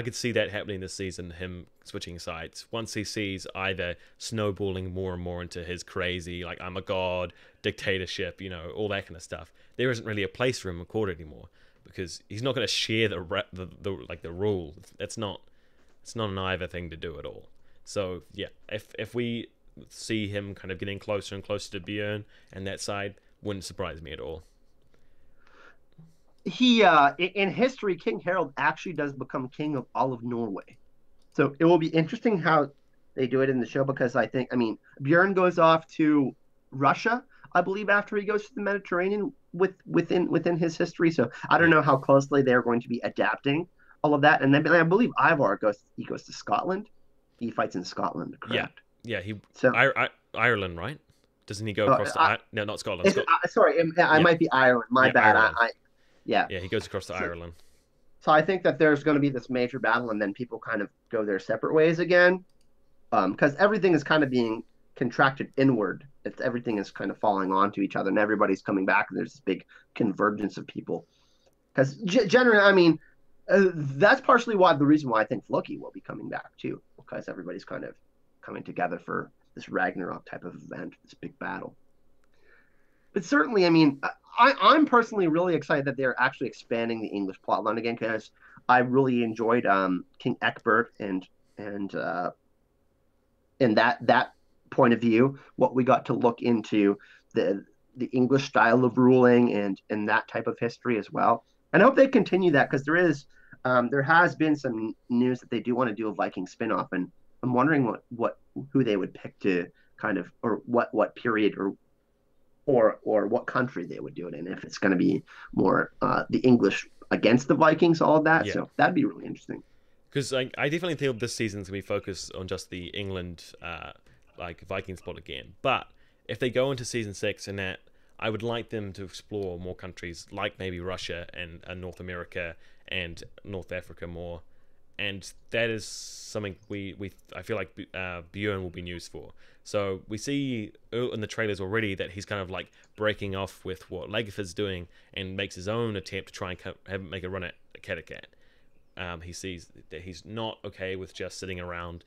could see that happening this season, him switching sides. Once he sees Ivor snowballing more and more into his crazy, like, I'm a god, dictatorship, all that kind of stuff, there isn't really a place for him in court anymore, because he's not going to share the rule. It's not an Ivor thing to do at all. So, yeah, if we see him kind of getting closer and closer to Björn and that side, wouldn't surprise me at all. He in history, King Harold actually does become king of all of Norway. So it will be interesting how they do it in the show, because Björn goes off to Russia, I believe, after he goes to the Mediterranean within his history. So I don't know how closely they're going to be adapting all of that. And then I believe Ivar goes to Scotland. He fights in Scotland, correct? Yeah. Ireland, right? Doesn't he go across no, not Scotland. Sorry, I might be Ireland. My bad. Ireland. Yeah, he goes across to Ireland. So I think that there's going to be this major battle, and then people kind of go their separate ways again, because everything is kind of being contracted inward. Everything is kind of falling onto each other, and everybody's coming back, and there's this big convergence of people. Because generally, that's partially the reason why I think Floki will be coming back too, because everybody's kind of coming together for this Ragnarok type of event, this big battle. But certainly, I'm personally really excited that they're actually expanding the English plotline again, because I really enjoyed King Egbert and in that point of view, what we got to look into the English style of ruling and that type of history as well. And I hope they continue that, because there has been some news that they do want to do a Viking spinoff, and I'm wondering who they would pick to kind of, or what period or or what country they would do it in. If it's going to be more the English against the Vikings, all of that. Yeah. So that'd be really interesting. Because I definitely feel this season's gonna be focused on just the England Viking spot again. But if they go into season 6 and that, I would like them to explore more countries like maybe Russia and North America and North Africa more. And that is something I feel like Bjorn will be used for. So we see in the trailers already that he's kind of like breaking off with what Lagerford's doing and makes his own attempt to try and make a run at Kattegat. He sees that he's not okay with just sitting around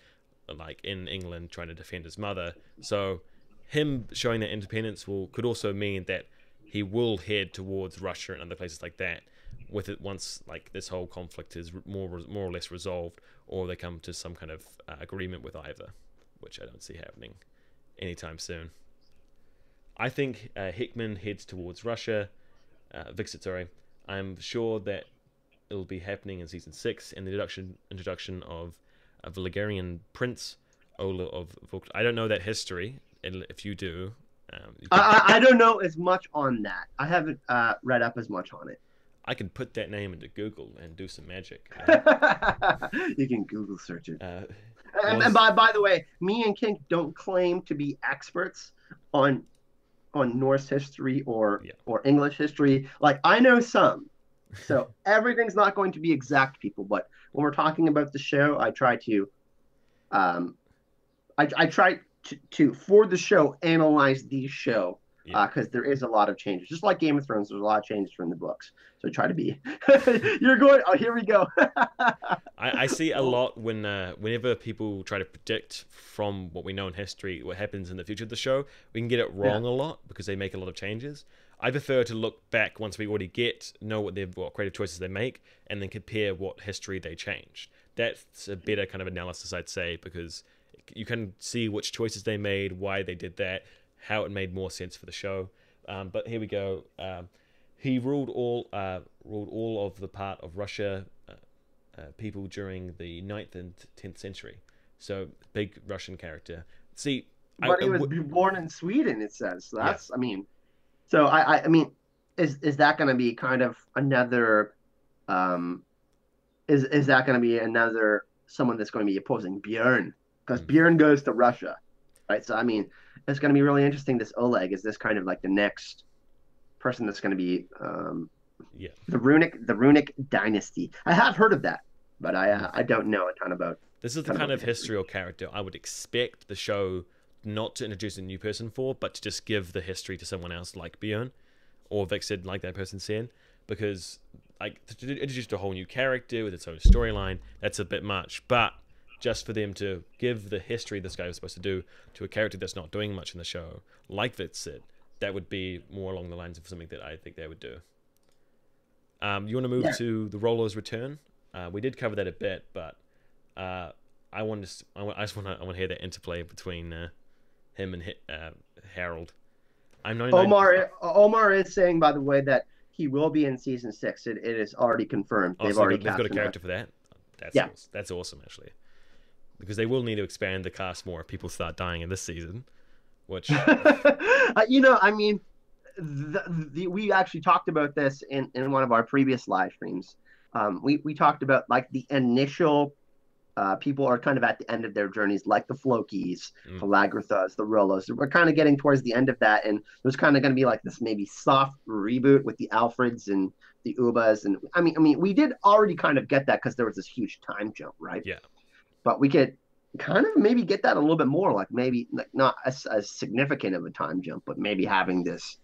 like in England trying to defend his mother. So him showing that independence could also mean that he will head towards Russia and other places like that with it once like this whole conflict is more or less resolved, or they come to some kind of agreement with either, which I don't see happening anytime soon. I think Hickman heads towards Russia. Vixit, sorry. I'm sure that it'll be happening in season 6 in the introduction of a Bulgarian prince, Ola of Vuk. I don't know that history, and if you do, I don't know as much on that. I haven't read up as much on it. I can put that name into Google and do some magic. You can Google search it. Was- And by the way, me and Kink don't claim to be experts on Norse history or English history. Like, I know some. So everything's not going to be exact, people. But when we're talking about the show, I try to I try to for the show analyze the show because there is a lot of changes. Just like Game of Thrones, there's a lot of changes from the books. So try to be. You're going. Oh, here we go. I see a lot whenever people try to predict from what we know in history what happens in the future of the show, we can get it wrong a lot because they make a lot of changes. I prefer to look back once we already know what creative choices they make, and then compare what history they changed. That's a better kind of analysis, I'd say, because you can see which choices they made, why they did that, how it made more sense for the show. But here we go. He ruled all of the part of Russia people during the 9th and 10th century. So big Russian character. See, but he was born in Sweden. It says so that's. Yeah. I mean. So I mean, is that going to be kind of another? Is that going to be another someone that's going to be opposing Bjorn? Because Bjorn goes to Russia, right? So I mean, it's going to be really interesting. This Oleg is this kind of like the next person that's going to be the runic dynasty. I have heard of that, but I don't know a ton about. This is the kind of history or character I would expect the show not to introduce a new person for, but to just give the history to someone else like Bjorn or Vixit, like that person said, because like to introduce a whole new character with its own storyline, that's a bit much. But just for them to give the history this guy was supposed to do to a character that's not doing much in the show, like Vixit, that would be more along the lines of something that I think they would do. You want to move to the Rollos' return? We did cover that a bit, but I want to hear that interplay between him and Harold. Omar is saying, by the way, that he will be in season 6. It is already confirmed. They've got a character for that. That's awesome, actually, because they will need to expand the cast more if people start dying in this season. Which I mean, we actually talked about this in one of our previous live streams. We talked about like the initial. People are kind of at the end of their journeys, like the Flokis, the Lagerthas, the Rollos. We're kind of getting towards the end of that, and there's kind of going to be like this maybe soft reboot with the Alfreds and the Ubas. And I mean, we did already kind of get that because there was this huge time jump, right? Yeah. But we could kind of maybe get that a little bit more, like maybe like not as significant of a time jump, but maybe having this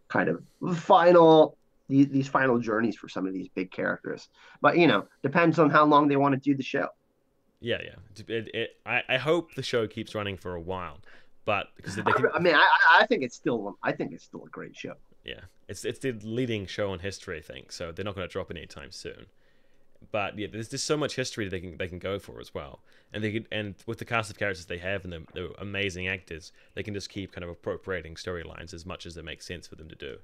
kind of these final journeys for some of these big characters. But depends on how long they want to do the show. Yeah. I hope the show keeps running for a while, but because I think it's still a great show. Yeah, it's the leading show in history, I think. So they're not going to drop it anytime soon. But yeah, there's just so much history they can go for as well, and with the cast of characters they have and the amazing actors, they can just keep kind of appropriating storylines as much as it makes sense for them to do.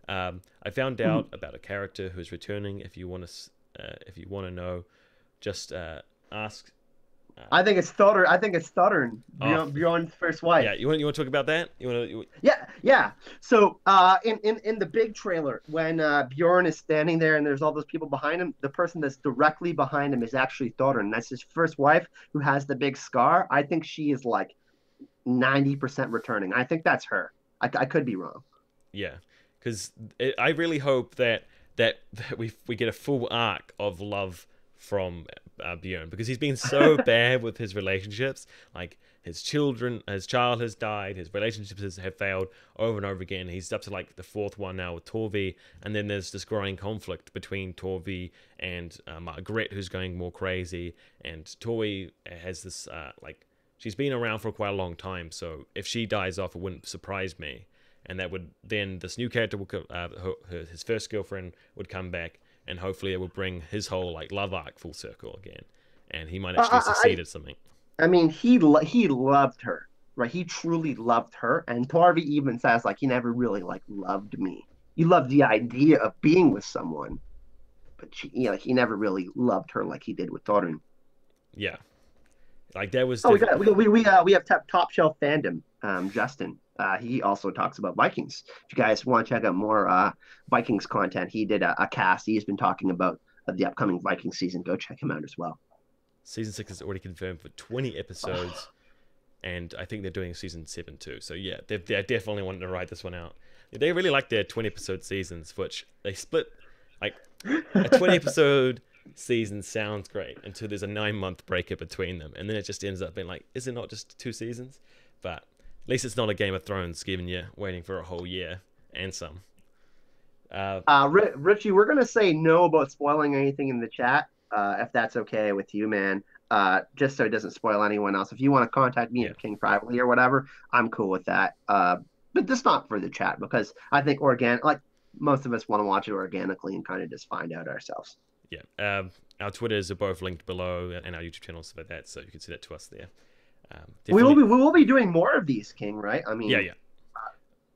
I found out about a character who's returning. If you want to know, just ask I think it's Thotern. Oh. Bjorn's first wife. Yeah, you want to talk about that? Yeah. So in the big trailer, when Bjorn is standing there and there's all those people behind him, the person that's directly behind him is actually Thotern. That's his first wife who has the big scar. I think she is like 90% returning. I think that's her. I could be wrong. Yeah, because I really hope that we get a full arc of love from Bjorn, because he's been so bad with his relationships. Like his child has died, his relationships have failed over and over again. He's up to like the fourth one now with Torvi, and then there's this growing conflict between Torvi and Margrethe, who's going more crazy. And Torvi has this she's been around for quite a long time, so if she dies off, it wouldn't surprise me. And that would then this new character would his first girlfriend would come back, and hopefully it will bring his whole like love arc full circle again, and he might actually succeed at something. I mean, he loved her, right? He truly loved her, and Torvi even says like he never really like loved me. He loved the idea of being with someone, but he never really loved her like he did with Thorun. Yeah, like that was. We have top shelf fandom. Justin. He also talks about Vikings. If you guys want to check out more Vikings content, he did a cast. He's been talking about the upcoming Viking season. Go check him out as well. Season 6 is already confirmed for 20 episodes, and I think they're doing season 7 too. So yeah, they're definitely wanting to write this one out. They really like their 20-episode seasons, which they split. Like a 20-episode season sounds great until there's a 9-month break in between them, and then it just ends up being like, is it not just 2 seasons? But at least it's not a Game of Thrones giving you waiting for a whole year and some. Richie, we're gonna say no about spoiling anything in the chat, if that's okay with you, man. Just so it doesn't spoil anyone else. If you want to contact me at King privately or whatever, I'm cool with that. But just not for the chat, because I think most of us want to watch it organically and kind of just find out ourselves. Yeah. Our Twitters are both linked below, and our YouTube channels like that, so you can see that to us there. We will be doing more of these, King, right? I mean, yeah.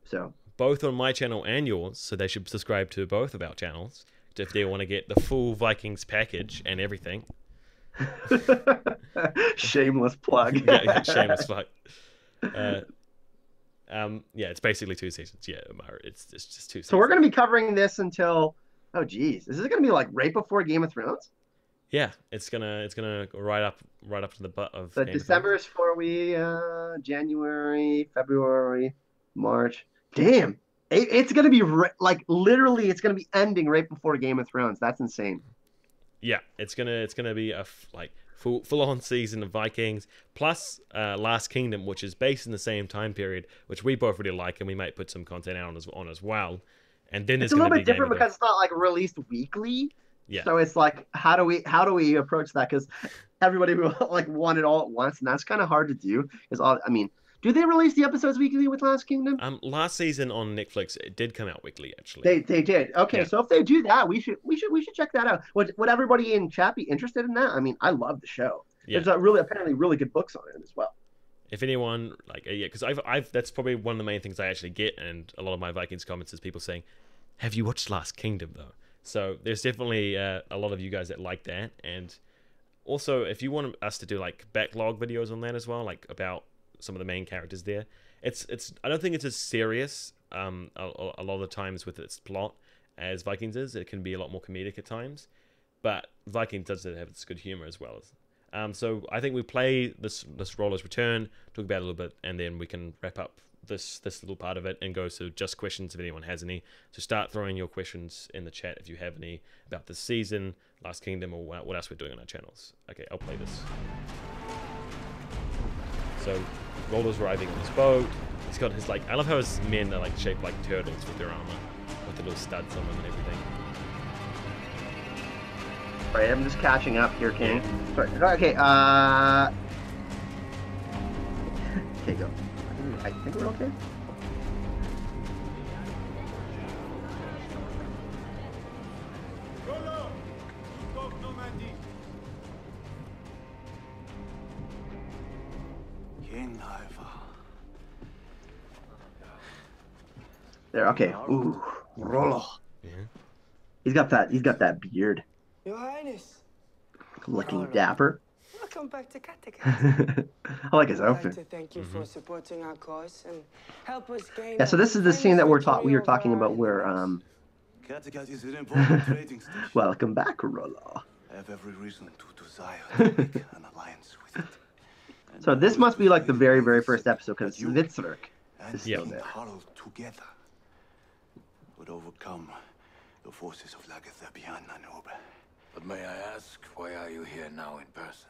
So both on my channel and yours, so they should subscribe to both of our channels if they want to get the full Vikings package and everything. Shameless plug. Yeah, shameless plug. Yeah, it's basically 2 seasons. Yeah, it's just 2 seasons. So we're gonna be covering this until, oh geez, is this gonna be like right before Game of Thrones? Yeah, it's gonna go right up to the butt of. So December is 4 weeks, January, February, March. Damn, it's gonna be literally, it's gonna be ending right before Game of Thrones. That's insane. Yeah, it's gonna be a full on season of Vikings plus Last Kingdom, which is based in the same time period, which we both really like, and we might put some content out on as well. And then it's a little bit different because it's not like released weekly. Yeah. So it's like, how do we approach that? Because everybody will like want it all at once, and that's kind of hard to do. Because do they release the episodes weekly with Last Kingdom? Last season on Netflix, it did come out weekly actually. They did. Okay, yeah. So if they do that, we should check that out. Would everybody in chat be interested in that? I mean, I love the show. Yeah. There's apparently really good books on it as well. If anyone because I've that's probably one of the main things I actually get, and a lot of my Vikings comments is people saying, "Have you watched Last Kingdom though?" So there's definitely a lot of you guys that like that, and also if you want us to do like backlog videos on that as well, like about some of the main characters there, it's I don't think it's as serious a lot of the times with its plot as Vikings is. It can be a lot more comedic at times, but Vikings does have its good humor as well. So I think we play this Rollos Return, talk about it a little bit, and then we can wrap up this little part of it and go to just questions if anyone has any. So start throwing your questions in the chat if you have any about this season, Last Kingdom, or what else we're doing on our channels. Okay, I'll play this. So Rollos arriving on this boat. He's got his I love how his men are shaped like turtles with their armor, with the little studs on them and everything. Right, I'm just catching up here, King. Sorry. Okay, okay, go. I think we're okay. There, okay. Ooh, Rollo. Yeah. He's got that beard. Your Highness. Looking dapper. Welcome back to Kattegat. I like his I'd like outfit. to thank you for supporting our cause and help us gain. Yeah, so this is the scene that we were talking about where Kattegat is an important trading station. welcome back, Rollo. I have every reason to desire to make an alliance with it. And So this I must be like the very, very persuaded first episode because you Svitserk and is still King there. Harald together would overcome the forces of Lagatha beyond Nanube. But may I ask, why are you here now in person?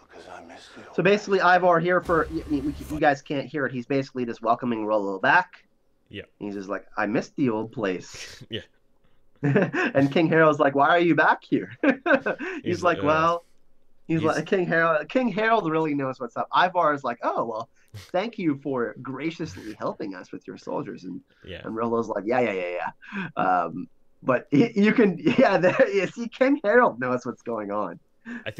Because I miss you. So basically, Ivar here for you guys can't hear it. He's basically just welcoming Rollo back. Yeah. He's just like, I missed the old place. Yeah. And King Harold's like, why are you back here? he's like, well, he's like King Harold. King Harold really knows what's up. Ivar is like, oh well, thank you for graciously helping us with your soldiers. And Rollo's like, yeah. But you can, you see, King Harold knows what's going on. I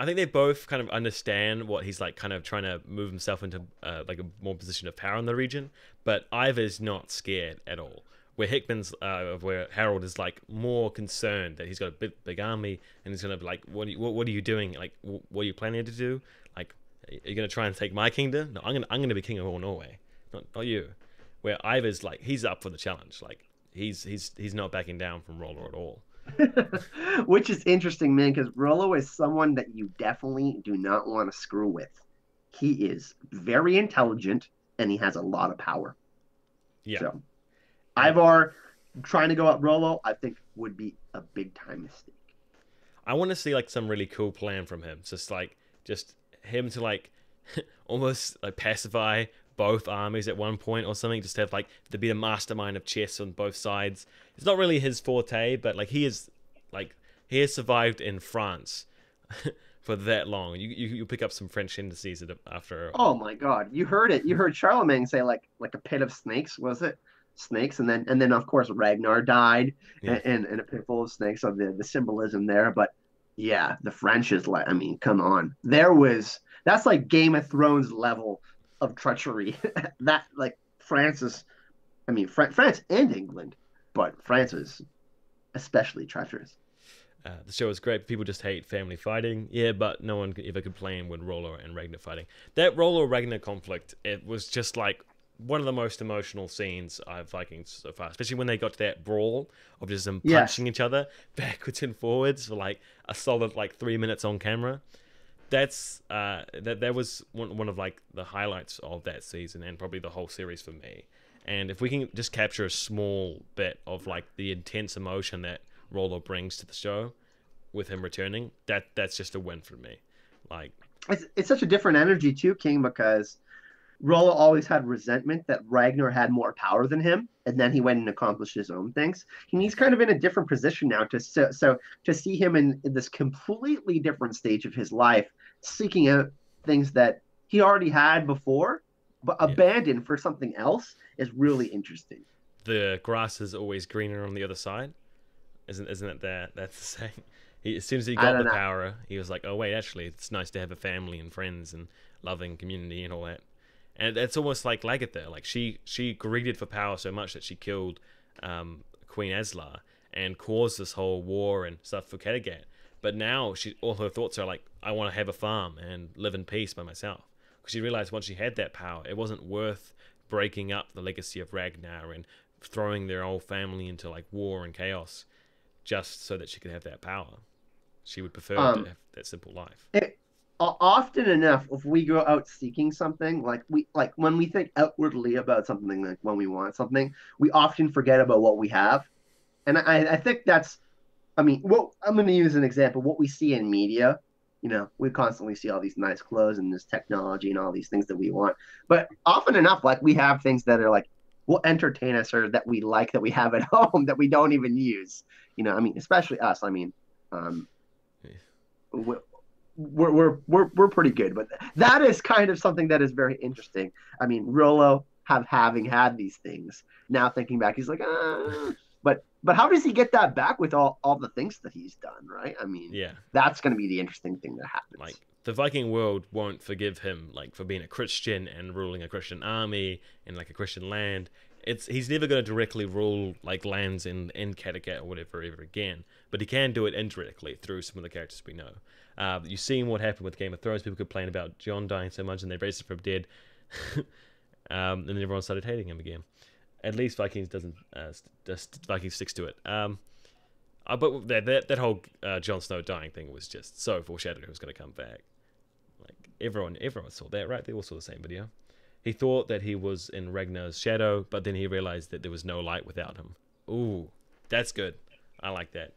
think they both kind of understand what he's like, kind of trying to move himself into like a more position of power in the region. But Ivar's not scared at all. Where Hickman's, where Harold is like more concerned that he's got a big army and he's gonna be like, what are you doing? Like, what are you planning to do? Like, are you gonna try and take my kingdom? No, I'm gonna be king of all Norway, not you. Where Ivar's like, he's up for the challenge. Like, he's not backing down from Rollo at all. Which is interesting, man, because Rollo is someone that you definitely do not want to screw with. He is very intelligent and he has a lot of power. Yeah. So, Ivar trying to go up Rollo, I think, would be a big time mistake. I want to see like some really cool plan from him. Just him to like almost like pacify both armies at one point or something. Just have like to be the mastermind of chess on both sides. It's not really his forte, but like he has survived in France for that long. You pick up some French indices after. Oh my God, you heard it. You heard Charlemagne say like a pit of snakes, was it? Snakes, and then of course Ragnar died in a pit full of snakes. So the symbolism there, but yeah, the French is like, I mean, come on, that's like Game of Thrones level of treachery. That like France is, I mean, France and England, but France is especially treacherous. The show is great. People just hate family fighting. Yeah, but no one ever complained when Rollo and Ragnar fighting. That Rollo-Ragnar conflict, it was just like one of the most emotional scenes of Vikings so far, especially when they got to that brawl of just them punching each other backwards and forwards for like a solid like 3 minutes on camera. That's that was one of like the highlights of that season and probably the whole series for me. And if we can just capture a small bit of like the intense emotion that Rollo brings to the show with him returning, that's just a win for me. Like, it's such a different energy too, King, because Rollo always had resentment that Ragnar had more power than him, and then he went and accomplished his own things. And he's kind of in a different position now. So to see him in this completely different stage of his life, seeking out things that he already had before, but abandoned for something else, is really interesting. The grass is always greener on the other side. Isn't it that's the saying? As soon as he got the power, he was like, oh wait, actually, it's nice to have a family and friends and loving community and all that. And it's almost like Lagatha. Like she greeded for power so much that she killed Queen Asla and caused this whole war and stuff for Kattegat. But now all her thoughts are like, I want to have a farm and live in peace by myself. Because she realized once she had that power, it wasn't worth breaking up the legacy of Ragnar and throwing their whole family into like war and chaos just so that she could have that power. She would prefer to have that simple life. Often enough, if we go out seeking something, like when we think outwardly about something, like when we want something, we often forget about what we have. And I think that's, I mean, I'm going to use an example. What we see in media, you know, we constantly see all these nice clothes and this technology and all these things that we want. But often enough, like we have things that are like, will entertain us or that we like, that we have at home that we don't even use. You know, I mean, especially us. I mean, we're pretty good, but that is kind of something that is very interesting. I mean, Rollo having had these things, now thinking back, he's like, but how does he get that back with all the things that he's done, right? I mean, that's going to be the interesting thing that happens. Like, the Viking world won't forgive him, like, for being a Christian and ruling a Christian army in like a Christian land. he's never going to directly rule like lands in Kattegat or whatever ever again, but he can do it indirectly through some of the characters we know. You've seen what happened with Game of Thrones. People complain about Jon dying so much, and they raised him from dead, and then everyone started hating him again. At least Vikings doesn't. Vikings sticks to it. But that whole Jon Snow dying thing was just so foreshadowed. He was going to come back. Like everyone saw that, right? They all saw the same video. He thought that he was in Ragnar's shadow, but then he realized that there was no light without him. Ooh, that's good. I like that.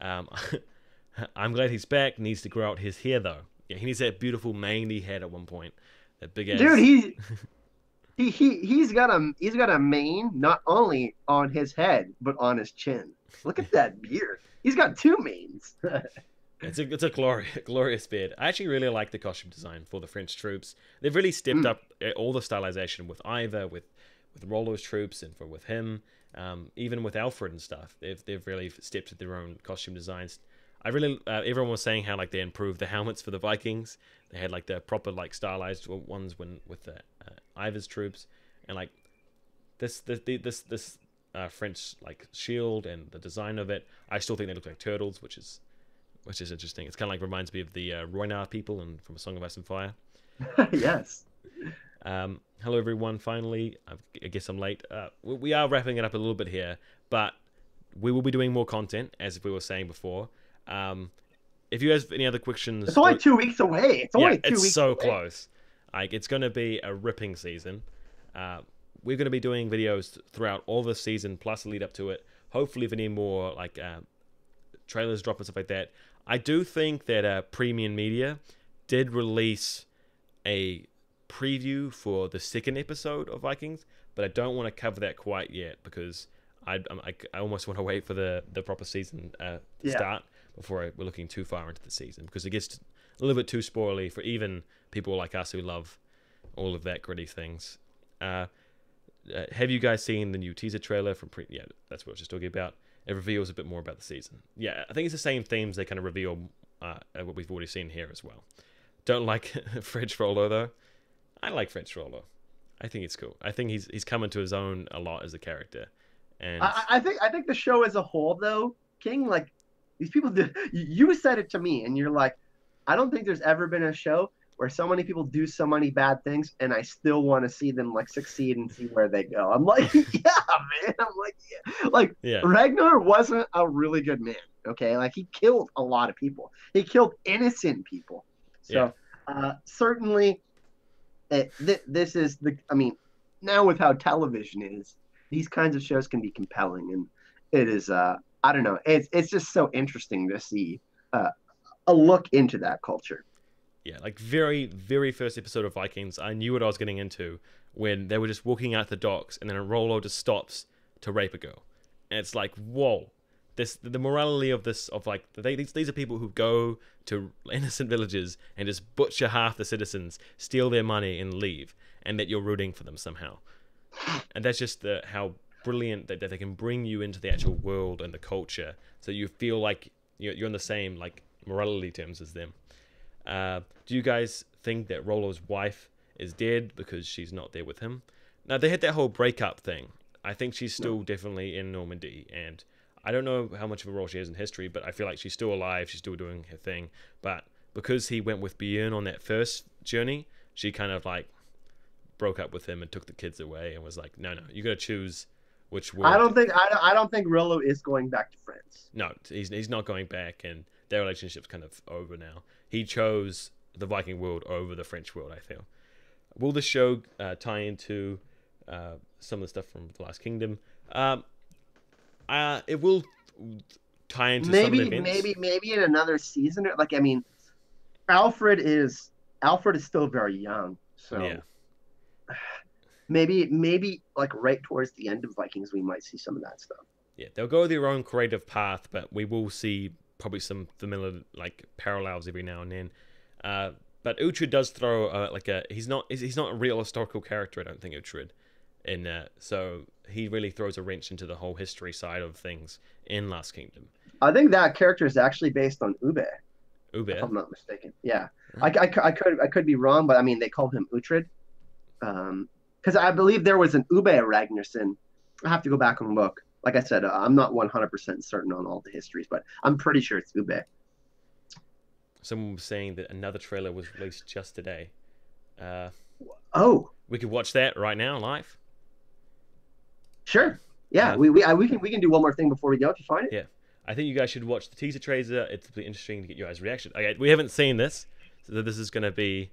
I'm glad he's back. Needs to grow out his hair though. Yeah, he needs that beautiful mane he had at one point. That big ass. Dude, he's got a mane not only on his head but on his chin. Look at that beard. He's got two manes. It's a glorious beard. I actually really like the costume design for the French troops. They've really stepped up all the stylization with Ivor, with Rollos troops, and with him, even with Alfred and stuff. They've really stepped to their own costume designs. I really everyone was saying how like they improved the helmets for the Vikings. They had like the proper like stylized ones with the Ivor's troops, and like this French like shield and the design of it. I still think they look like turtles, which is interesting. It's kind of like reminds me of the Ragnar people and from A Song of Ice and Fire. Yes. Hello everyone. Finally, I guess I'm late. We are wrapping it up a little bit here, but we will be doing more content as we were saying before. If you have any other questions, it's only 2 weeks away. It's only 2 weeks. It's so away. close. Like it's going to be a ripping season. We're going to be doing videos throughout all the season plus the lead up to it. Hopefully, if any more like trailers drop and stuff like that. I do think that Premium Media did release a preview for the second episode of Vikings, but I don't want to cover that quite yet because I almost want to wait for the proper season to start before we're looking too far into the season, because it gets a little bit too spoily for even people like us who love all of that gritty things. Have you guys seen the new teaser trailer from Yeah, that's what I was just talking about. It reveals a bit more about the season. Yeah, I think it's the same themes they kind of reveal what we've already seen here as well. Don't like French Rollo though. I like French Rollo. I think it's cool. I think he's come into his own a lot as a character. And I think the show as a whole though, King, like these people you said it to me and you're like, I don't think there's ever been a show where so many people do so many bad things and I still want to see them like succeed and see where they go. I'm like, yeah, man. I'm like, yeah. Like Ragnar wasn't a really good man. Okay. Like he killed a lot of people. He killed innocent people. So certainly this is now with how television is, these kinds of shows can be compelling, and it is, I don't know. It's just so interesting to see a look into that culture. Yeah, like very, very first episode of Vikings, I knew what I was getting into when they were just walking out the docks and then a Rollo just stops to rape a girl. And it's like, whoa. The morality of this, of like, these are people who go to innocent villages and just butcher half the citizens, steal their money and leave, and that you're rooting for them somehow. And that's just how brilliant that they can bring you into the actual world and the culture, so you feel like you're on the same like morality terms as them. Do you guys think that Rollo's wife is dead because she's not there with him? Now, they had that whole breakup thing. I think she's still definitely in Normandy, and I don't know how much of a role she has in history, but I feel like she's still alive, she's still doing her thing. But because he went with Bjorn on that first journey, she kind of like broke up with him and took the kids away and was like, no, you got to choose which world. I don't think Rollo is going back to France. No, he's not going back, and their relationship's kind of over now. He chose the Viking world over the French world, I feel. Will the show tie into some of the stuff from The Last Kingdom? It will tie into some of the events. Maybe in another season. Like, I mean, Alfred is still very young, so maybe like right towards the end of Vikings, we might see some of that stuff. Yeah, they'll go their own creative path, but we will see probably some familiar like parallels every now and then. But Uhtred does throw he's not a real historical character, I don't think, Uhtred. So he really throws a wrench into the whole history side of things in Last Kingdom. I think that character is actually based on Ube. Ube, if I'm not mistaken. Yeah, I could be wrong, but I mean they called him Uhtred, because I believe there was an Ube Ragnarsson I have to go back and look. Like I said, I'm not 100% certain on all the histories, but I'm pretty sure it's Ube. Someone was saying that another trailer was released just today. Oh, we could watch that right now live. Sure. Yeah, we can do one more thing before we go if you find it. Yeah, I think you guys should watch the teaser trailer. It's really interesting to get your guys' reaction. Okay, we haven't seen this, so this is going to be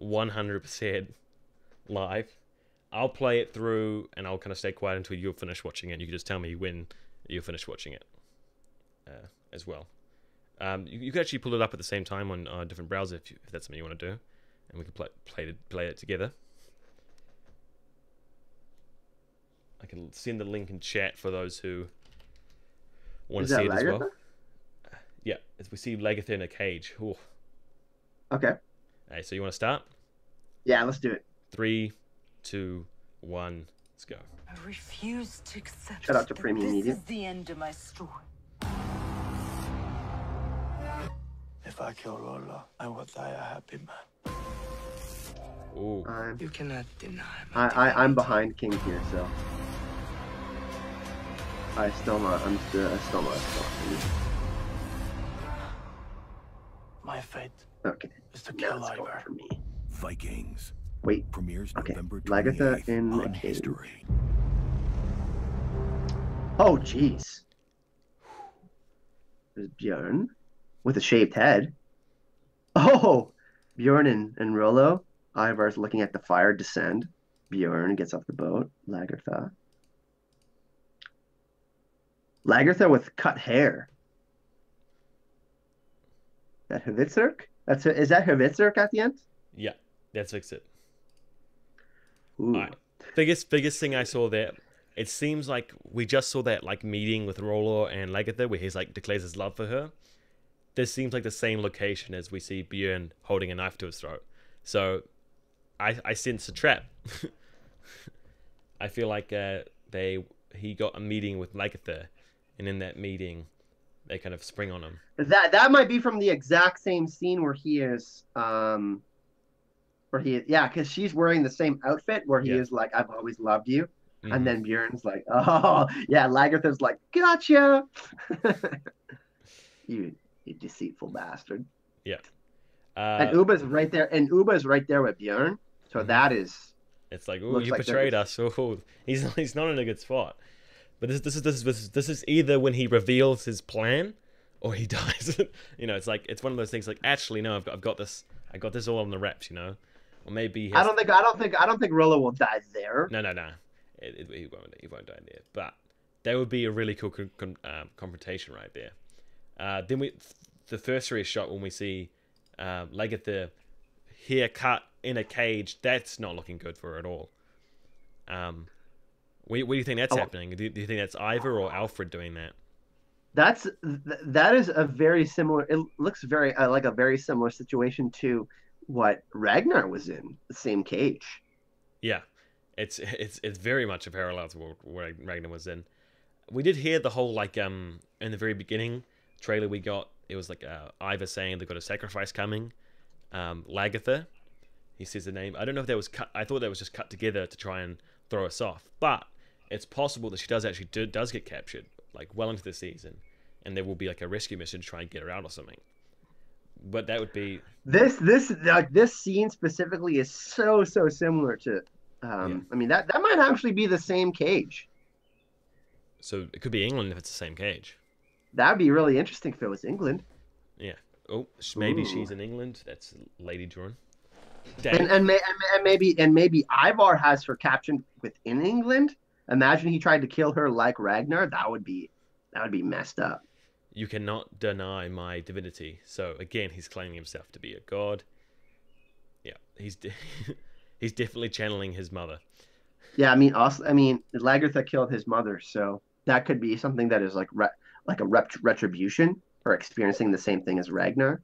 100% live. I'll play it through, and I'll kind of stay quiet until you're finished watching it. You can just tell me when you're finished watching it as well. You can actually pull it up at the same time on a different browser if that's something you want to do, and we can play it together. I can send the link in chat for those who want to see it as well. Yeah, as we see Lagertha in a cage. Ooh. Okay. Hey, so you want to start? Yeah, let's do it. 3, 2, 1, let's go. I refuse to accept Shout out to Premium Media. This is the end of my story. If I kill Rollo, I will die a happy man. Ooh. You cannot deny I'm behind King here, so I'm still not. My fate is to kill Ivar. For me. Vikings. Wait. Premieres November 28th Lagertha in on the cage. History. Oh, jeez. There's Bjorn with a shaved head. Oh, Bjorn and Rollo. Ivar's looking at the fire descend. Bjorn gets off the boat. Lagertha with cut hair. That Hvitzerk? Is that Hvitzerk at the end? Yeah, that's it. Ooh. All right. Biggest thing I saw there. It seems like we just saw that like meeting with Rollo and Lagertha where he's like declares his love for her. This seems like the same location as we see Bjorn holding a knife to his throat. So I sense a trap. I feel like he got a meeting with Lagertha, and in that meeting, they kind of spring on him. That might be from the exact same scene where he is, because she's wearing the same outfit where he is like, "I've always loved you," and then Bjorn's like, "Oh yeah," Lagertha's like, "Gotcha." you deceitful bastard. Yeah. And Uba's right there, with Bjorn. So that is. It's like, oh, you betrayed us. Oh, he's not in a good spot. But this is either when he reveals his plan, or he dies. It's like it's one of those things. Like, actually, no, I've got this. I got this all on the reps. Or maybe I don't think Rollo will die there. No. He won't die there. But that would be a really cool confrontation right there. Then the first serious shot when we see Lagertha hair cut in a cage, that's not looking good for her at all. What do you think that's happening? Do you think that's Ivar or Alfred doing that? That is a very similar. It looks very like a very similar situation to what Ragnar was in, the same cage. Yeah, it's very much a parallel to what Ragnar was in. We did hear the whole like in the very beginning trailer we got. It was like Ivar saying they've got a sacrifice coming. Lagertha, he says the name. I don't know if that was cut. I thought that was just cut together to try and throw us off. But it's possible that she does get captured, like well into the season, and there will be like a rescue mission to try and get her out or something. But that would be this scene specifically is so similar to. I mean that might actually be the same cage. So it could be England if it's the same cage. That'd be really interesting if it was England. Yeah. Oh, maybe she's in England. That's Lady Jordan. And maybe Ivar has her captured within England. Imagine he tried to kill her like Ragnar. That would be messed up. You cannot deny my divinity. So again, he's claiming himself to be a god. Yeah, he's definitely channeling his mother. Yeah, I mean, Lagertha killed his mother, so that could be something that is like a retribution for experiencing the same thing as Ragnar.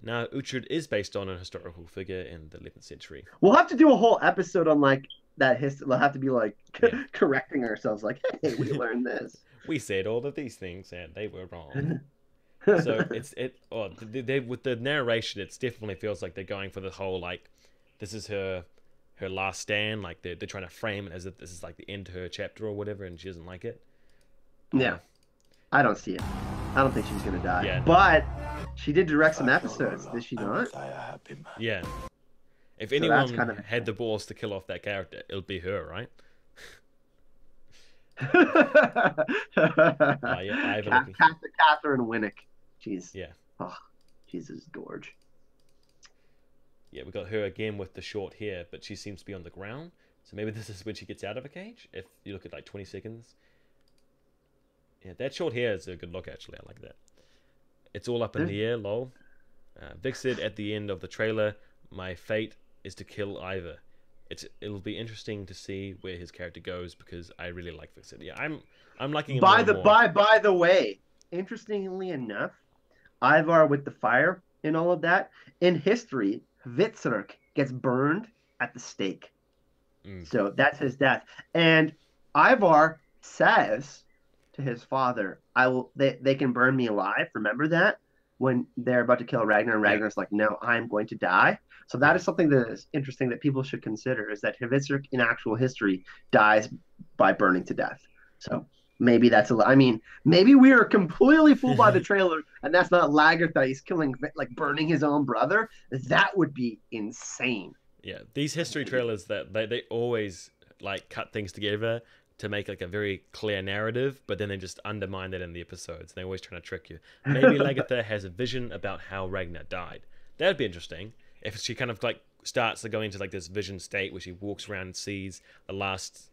Now, Uhtred is based on a historical figure in the 11th century. We'll have to do a whole episode on like that history. We'll have to be like correcting ourselves, like, hey, we learned this. We said all of these things and they were wrong. So with the narration, it definitely feels like they're going for the whole like, this is her her last stand. Like they're trying to frame it as if this is like the end to her chapter or whatever, and she doesn't like it. Yeah, I don't see it. I don't think she's gonna die. Yeah, no. But she did direct some episodes, did she not? Yeah. If anyone had the balls to kill off that character, it'll be her, right? Yeah, Catherine Winnick. She's yeah. Oh, Jesus, gorge. Yeah, we got her again with the short hair, but she seems to be on the ground. So maybe this is when she gets out of a cage. If you look at like 20 seconds. Yeah, that short hair is a good look, actually. I like that. It's all up in the air, lol. Vic said at the end of the trailer, my fate is to kill Ivor. It'll be interesting to see where his character goes because I really like Vic said. Yeah, I'm liking him by more. the way, interestingly enough, Ivar with the fire and all of that, in history, Vitzerk gets burned at the stake. So that's his death. And Ivar says to his father, they can burn me alive. Remember that? When they're about to kill Ragnar, and Ragnar's like, no, I'm going to die. So that is something that is interesting that people should consider, is that Vitzerk in actual history dies by burning to death. So maybe that's maybe we are completely fooled by the trailer, and that's not Lagertha. He's killing, like, burning his own brother. That would be insane. Yeah, these history trailers that they always like cut things together to make like a very clear narrative, but then they just undermine it in the episodes. They're always trying to trick you. Maybe Lagertha has a vision about how Ragnar died. That'd be interesting if she kind of like starts to go into like this vision state where she walks around and sees the last.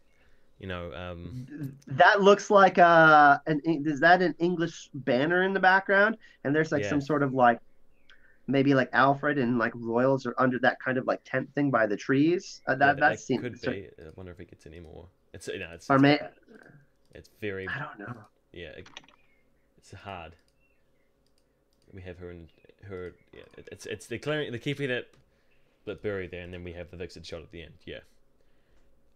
That looks like is that an English banner in the background? And there's like some sort of like maybe like Alfred and like royals are under that kind of like tent thing by the trees. That seems could be. I wonder if it gets any more. It's very. I don't know. Yeah, it's hard. We have her and her. Yeah, it's they're keeping it buried there, and then we have the Vixen shot at the end. Yeah.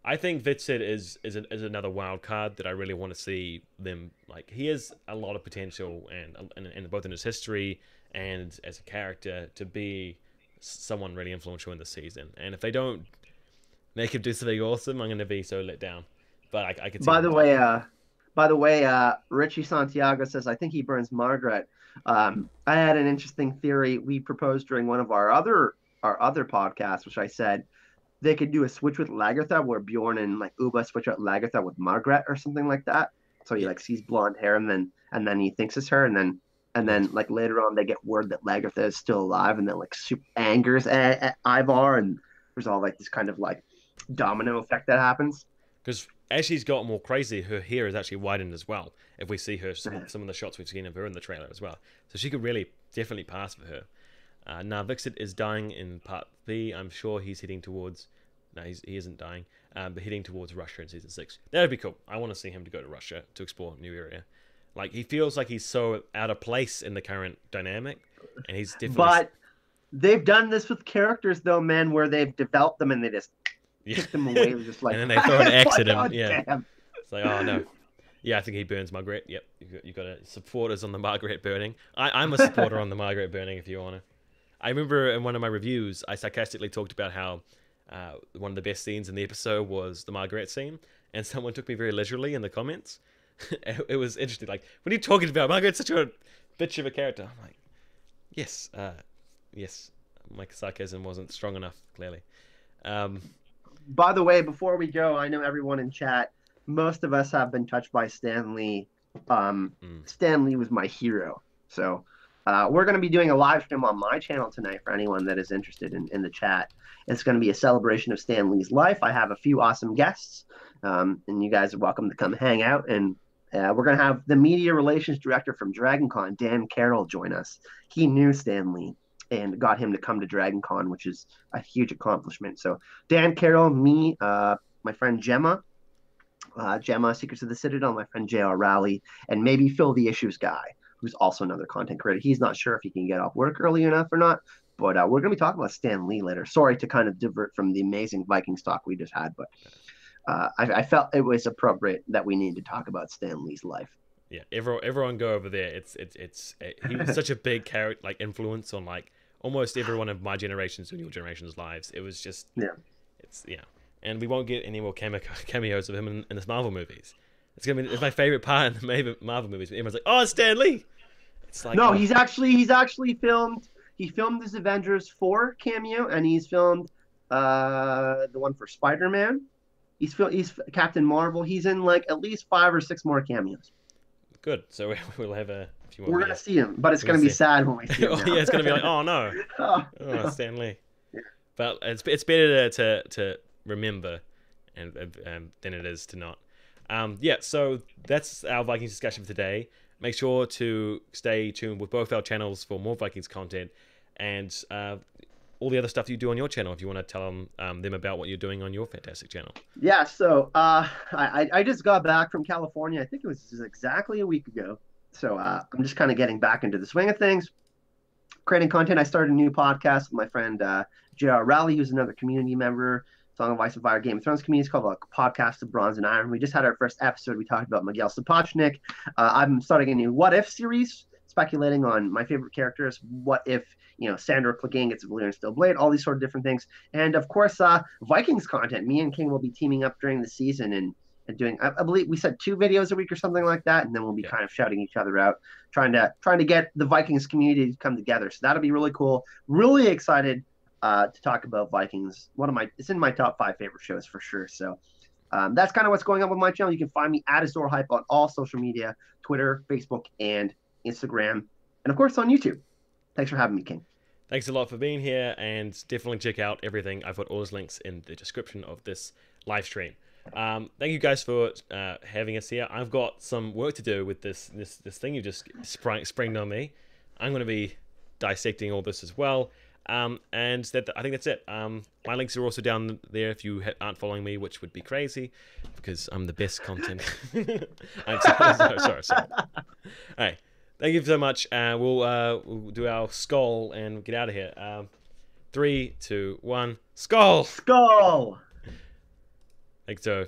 I think Vitsid is another wild card that I really want to see them, like, he has a lot of potential and both in his history and as a character to be someone really influential in the season. And if they don't make him do something awesome, I'm going to be so let down. But I could see. By the way, Richie Santiago says, I think he burns Margaret. I had an interesting theory we proposed during one of our other podcasts, which I said they could do a switch with Lagertha where Bjorn and like Uba switch out Lagertha with Margaret or something like that. So he like sees blonde hair and then he thinks it's her, and then like later on they get word that Lagertha is still alive, and then like super angers at Ivar, and there's all like this kind of like domino effect that happens. Because as she's got more crazy, her hair is actually widened as well. If we see her, some of the shots we've seen of her in the trailer as well. So she could really definitely pass for her. Now, Vixit is dying in part B. I'm sure he's heading towards... No, he isn't dying. But heading towards Russia in Season 6. That would be cool. I want to see him to go to Russia to explore a new area. Like, he feels like he's so out of place in the current dynamic. And he's definitely... But they've done this with characters, though, man, where they've developed them and they just kick them away. Just like, and then they throw an axe at him. God, yeah. Damn. It's like, oh, no. Yeah, I think he burns Margaret. Yep, you've got supporters on the Margaret burning. I'm a supporter on the Margaret burning, if you want to. I remember in one of my reviews, I sarcastically talked about how one of the best scenes in the episode was the Margaret scene, and someone took me very literally in the comments. It was interesting. Like, what are you talking about? Margaret's such a bitch of a character. I'm like, yes. My sarcasm wasn't strong enough, clearly. By the way, before we go, I know everyone in chat, most of us have been touched by Stan Lee. Stan Lee was my hero. So we're going to be doing a live stream on my channel tonight for anyone that is interested in the chat. It's going to be a celebration of Stan Lee's life. I have a few awesome guests, and you guys are welcome to come hang out. And we're going to have the media relations director from DragonCon, Dan Carroll, join us. He knew Stan Lee and got him to come to DragonCon, which is a huge accomplishment. So Dan Carroll, me, my friend Gemma, Secrets of the Citadel, my friend J.R. Rowley, and maybe Phil the Issues guy, who's also another content creator. He's not sure if he can get off work early enough or not, but we're going to be talking about Stan Lee later. Sorry to kind of divert from the amazing Vikings talk we just had, but I felt it was appropriate that we need to talk about Stan Lee's life. Yeah, everyone go over there. He was such a big character, like influence on like almost everyone of my generation's and your generation's lives. It was just It's and we won't get any more cameos of him in the Marvel movies. It's my favorite part in the Marvel movies. Everyone's like, "Oh, it's Stan Lee." It's like, no, oh. he's actually filmed. He filmed his Avengers 4 cameo, and he's filmed the one for Spider-Man. He's Captain Marvel. He's in like at least 5 or 6 more cameos. Good. So we'll have a few more. We're gonna see him, but it's gonna be sad when we see him. Oh, yeah, it's gonna be like, oh no, oh Stan Lee. Yeah. But it's better to remember, and than it is to not. Yeah. So that's our Vikings discussion for today. Make sure to stay tuned with both our channels for more Vikings content, and all the other stuff you do on your channel. If you want to tell them about what you're doing on your fantastic channel. Yeah. So I just got back from California. I think it was exactly a week ago. So I'm just kind of getting back into the swing of things, creating content. I started a new podcast with my friend J.R. Rowley, who's another community member, Song of Ice and Fire, Game of Thrones community. It's called a podcast of Bronze and Iron. We just had our first episode. We talked about Miguel Sapochnik. I'm starting a new What If series, speculating on my favorite characters. What if, Sandor Clegane gets a Valyrian Steel Blade, all these sort of different things. And of course, Vikings content. Me and King will be teaming up during the season and doing, I believe we said 2 videos a week or something like that, and then we'll be kind of shouting each other out, trying to get the Vikings community to come together. So that'll be really cool. Really excited to talk about Vikings. It's in my top 5 favorite shows for sure. So that's kind of what's going on with my channel. You can find me at Azor Ahype on all social media, Twitter, Facebook, and Instagram, and of course on YouTube. Thanks for having me, King. Thanks a lot for being here, and definitely check out everything. I've put all those links in the description of this live stream. Thank you guys for having us here. I've got some work to do with this thing you just springed on me. I'm going to be dissecting all this as well. And I think that's it. My links are also down there if you aren't following me, which would be crazy because I'm the best content. I'm sorry. All right. Thank you so much. We'll do our skull and get out of here. 3, 2, 1. Skull! Skull! Thanks, Joe.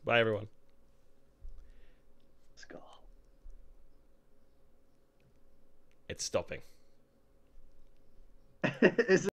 Bye, everyone. Skull. It's stopping. Is